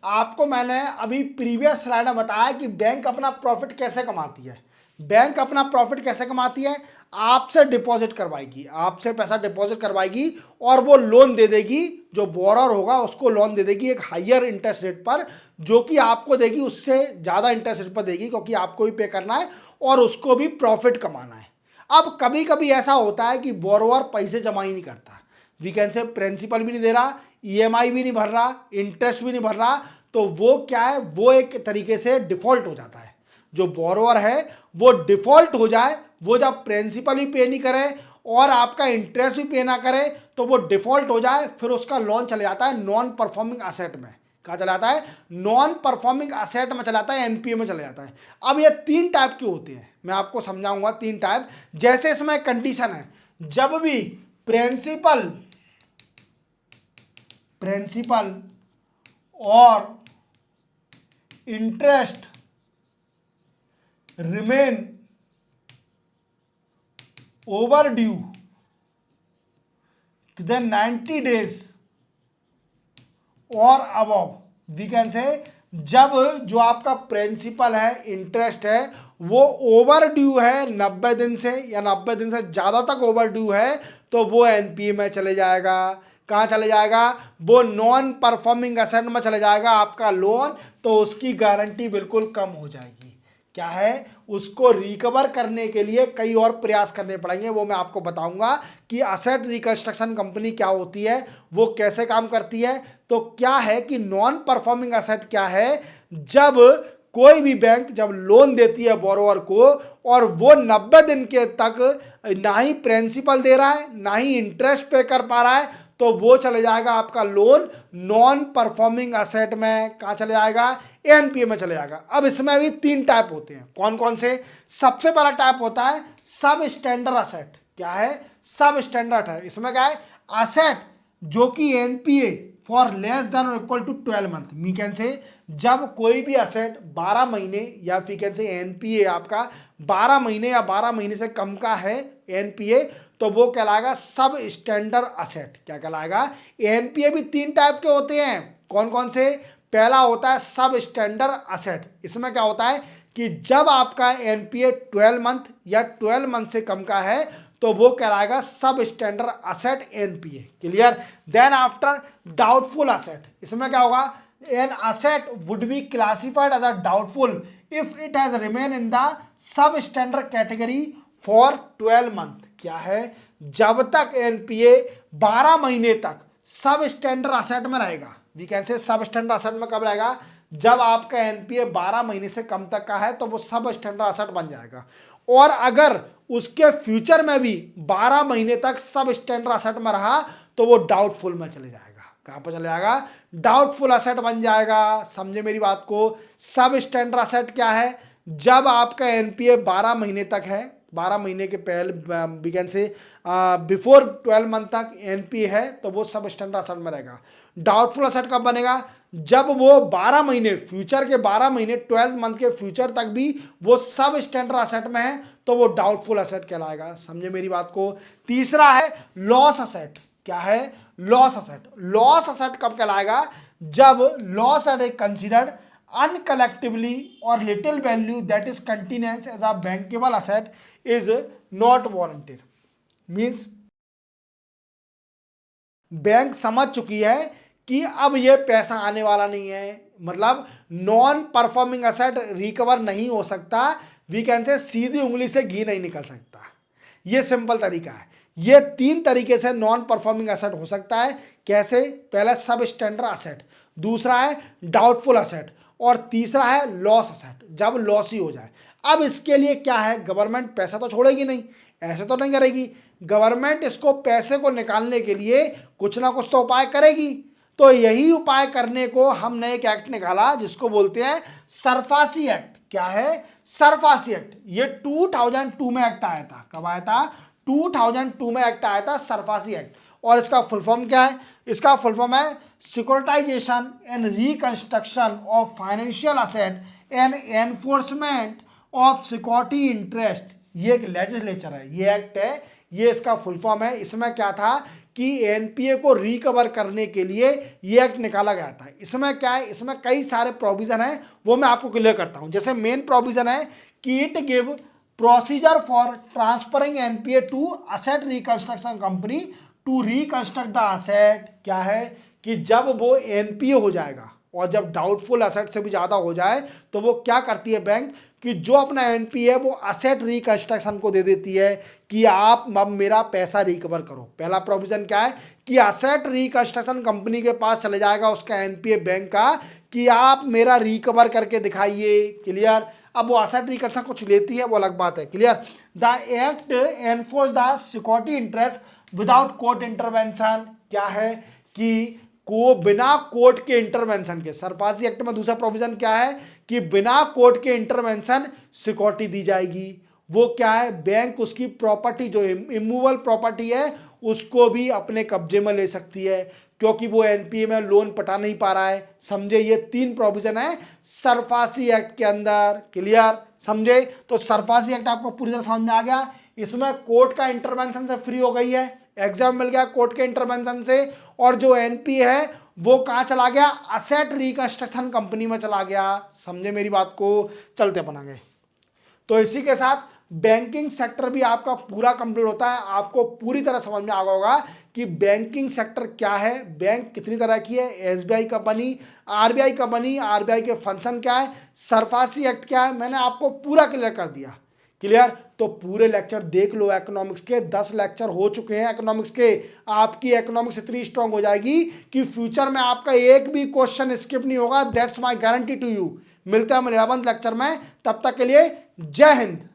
आपको मैंने अभी प्रीवियस स्लाइड में बताया कि बैंक अपना प्रॉफिट कैसे कमाती है। बैंक अपना प्रॉफिट कैसे कमाती है? आपसे डिपॉजिट करवाएगी, आपसे पैसा डिपॉजिट करवाएगी और वो लोन दे देगी, जो बोरर होगा उसको लोन दे देगी एक हायर इंटरेस्ट रेट पर, जो कि आपको देगी उससे ज़्यादा इंटरेस्ट रेट पर देगी, क्योंकि आपको भी पे करना है और उसको भी प्रॉफिट कमाना है। अब कभी कभी ऐसा होता है कि बोरोवर पैसे जमा ही नहीं करता, वी कैन से प्रिंसिपल भी नहीं दे रहा, ईएमआई भी नहीं भर रहा, इंटरेस्ट भी नहीं भर रहा, तो वो क्या है, वो एक तरीके से डिफॉल्ट हो जाता है। जो बोरोवर है वो डिफॉल्ट हो जाए, वो जब प्रिंसिपल भी पे नहीं करे और आपका इंटरेस्ट भी पे ना करे तो वो डिफॉल्ट हो जाए, फिर उसका लोन चले जाता है नॉन परफॉर्मिंग असेट में। कहाँ चला जाता है? नॉन परफॉर्मिंग असेट में चला जाता है, एनपीए में चला जाता है। अब ये 3 टाइप के होते हैं, मैं आपको समझाऊंगा 3 टाइप। जैसे इसमें कंडीशन है, जब भी प्रिंसिपल और interest remain overdue than 90 days और अबव, वी कैन से जब जो आपका प्रिंसिपल है, इंटरेस्ट है, वो ओवर ड्यू है 90 दिन से या 90 दिन से ज़्यादा तक ओवर ड्यू है, तो वो एनपीए में चले जाएगा। कहाँ चले जाएगा? वो नॉन परफॉर्मिंग असेट में चले जाएगा आपका लोन, तो उसकी गारंटी बिल्कुल कम हो जाएगी। क्या है? उसको रिकवर करने के लिए कई और प्रयास करने पड़ेंगे, वो मैं आपको बताऊंगा कि असेट रिकंस्ट्रक्शन कंपनी क्या होती है, वो कैसे काम करती है। तो क्या है कि नॉन परफॉर्मिंग असेट क्या है? जब कोई भी बैंक जब लोन देती है बोरोवर को और वो 90 दिन के तक ना ही प्रिंसिपल दे रहा है ना ही इंटरेस्ट पे कर पा रहा है, तो वो चले जाएगा आपका लोन नॉन परफॉर्मिंग असेट में। कहाँ चले जाएगा? एनपीए में चले जाएगा। अब इसमें भी 3 टाइप होते हैं। कौन कौन से? सबसे पहला टाइप होता है सब स्टैंडर्ड असेट। क्या है? सब स्टैंडर्ड है। इसमें क्या है? असेट जो कि एनपीए फॉर लेस देन और equal to 12 month. Me can say जब कोई भी असेट 12 महीने या फिर कैन से एनपीए आपका 12 महीने या 12 महीने से कम का है एनपीए, तो वो कहलाएगा सब स्टैंडर्ड असेट। क्या कहलाएगा? एनपीए भी 3 टाइप के होते हैं। कौन कौन से? पहला होता है सब स्टैंडर्ड असेट। इसमें क्या होता है कि जब आपका एनपीए 12 मंथ या 12 मंथ से कम का है तो वो कहलाएगा सब standard asset NPA. Clear? Then after doubtful asset, इसमें क्या होगा? An asset would be classified as a doubtful if it has remain in the sub standard category for 12 month. क्या है? जब तक एनपीए 12 महीने तक सब स्टैंडर्ड असेट में रहेगा। वी कैन से सब स्टैंडर्ड असेट में कब रहेगा? जब आपका एनपीए 12 महीने से कम तक का है तो वो सब स्टैंडर्ड असेट बन जाएगा। और अगर उसके फ्यूचर में भी 12 महीने तक सब स्टैंडर्ड असेट में रहा तो वो डाउटफुल में चले जाएगा। कहां पर चले जाएगा? डाउटफुल असेट बन जाएगा। समझे मेरी बात को? सब स्टैंडर्ड असेट क्या है? जब आपका एनपीए 12 महीने तक है, 12 महीने के पहले बिगन से बिफोर 12 मंथ तक एनपीए है, तो वो सब स्टैंडर्ड असेट में रहेगा। डाउटफुल असेट कब बनेगा? जब वो 12 महीने, फ्यूचर के 12 महीने 12 मंथ के फ्यूचर तक भी वो सब स्टैंडर्ड असेट में है, तो वो डाउटफुल असेट कहलाएगा। समझे मेरी बात को? तीसरा है लॉस असेट। क्या है? Loss asset. लॉस असेट कब कहलाएगा? जब loss at a considered uncollectively और little value that is continues as a bankable asset is not warranted. Means bank समझ चुकी है कि अब ये पैसा आने वाला नहीं है, मतलब नॉन परफॉर्मिंग असेट रिकवर नहीं हो सकता। वी कैन से सीधी उंगली से घी नहीं निकल सकता। ये सिंपल तरीका है। ये 3 तरीके से नॉन परफॉर्मिंग असेट हो सकता है। कैसे? पहला सब स्टैंडर्ड असेट, दूसरा है डाउटफुल असेट और तीसरा है लॉस असेट, जब लॉस ही हो जाए। अब इसके लिए क्या है? गवर्नमेंट पैसा तो छोड़ेगी नहीं, ऐसे तो नहीं करेगी। गवर्नमेंट इसको पैसे को निकालने के लिए कुछ ना कुछ तो उपाय करेगी। तो यही उपाय करने को हमने एक एक्ट निकाला जिसको बोलते हैं सरफासी एक्ट। क्या है? SARFAESI act. ये 2002 में एक्ट आया था। कब आया था? 2002 में एक्ट आया था, सरफासी एक्ट। और इसका फुल फॉर्म क्या है? इसका फुल फॉर्म है securitisation and reconstruction of financial asset and enforcement of security interest. ये एक लेजिस्लेचर है, ये एक्ट है, ये इसका फुल फॉर्म है। इसमें क्या था कि एनपीए को रिकवर करने के लिए ये एक्ट निकाला गया था। इसमें क्या है? इसमें कई सारे प्रोविजन हैं, वो मैं आपको क्लियर करता हूं। जैसे मेन प्रोविजन है कि it give procedure for transferring NPA to asset reconstruction company to reconstruct the asset. क्या है कि जब वो एनपीए हो जाएगा और जब डाउटफुल असेट से भी ज़्यादा हो जाए तो वो क्या करती है बैंक? कि जो अपना एनपीए है वो असेट रिकंस्ट्रक्शन को दे देती है कि आप अब मेरा पैसा रिकवर करो। पहला प्रोविजन क्या है कि असेट रिकंस्ट्रक्शन कंपनी के पास चले जाएगा उसका एनपीए बैंक का कि आप मेरा रिकवर करके दिखाइए। क्लियर। अब वो असेट रिकंस्ट्रक्शन कुछ लेती है वो अलग बात है। Clear. The act enforce the security interest without court intervention. क्या है कि को बिना कोर्ट के इंटरवेंशन के, सरफासी एक्ट में दूसरा प्रोविजन क्या है कि बिना कोर्ट के इंटरवेंशन सिक्योरिटी दी जाएगी। वो क्या है, बैंक उसकी प्रॉपर्टी जो इमूवेबल प्रॉपर्टी है उसको भी अपने कब्जे में ले सकती है क्योंकि वो एनपीए में लोन पटा नहीं पा रहा है। समझे, ये 3 प्रोविजन है सरफासी एक्ट के अंदर। क्लियर, समझे। तो सरफासी एक्ट आपको पूरी तरह समझ में आ गया। इसमें कोर्ट का इंटरवेंशन से फ्री हो गई है, एग्जाम मिल गया कोर्ट के इंटरवेंशन से, और जो एनपीए है वो कहाँ चला गया, असेट रिकंस्ट्रक्शन कंपनी में चला गया। समझे मेरी बात को, चलते अपन आगे। तो इसी के साथ बैंकिंग सेक्टर भी आपका पूरा कंप्लीट होता है। आपको पूरी तरह समझ में आ गया होगा कि बैंकिंग सेक्टर क्या है, बैंक कितनी तरह की है, एसबीआई का बनी, आरबीआई का बनी, आरबीआई के फंक्शन क्या है, सरफासी एक्ट क्या है, मैंने आपको पूरा क्लियर कर दिया। क्लियर। तो पूरे लेक्चर देख लो, इकोनॉमिक्स के 10 लेक्चर हो चुके हैं इकोनॉमिक्स के। आपकी इकोनॉमिक्स इतनी स्ट्रांग हो जाएगी कि फ्यूचर में आपका एक भी क्वेश्चन स्किप नहीं होगा। That's my guarantee to you. मिलते हैं हम 11th लेक्चर में, तब तक के लिए जय हिंद।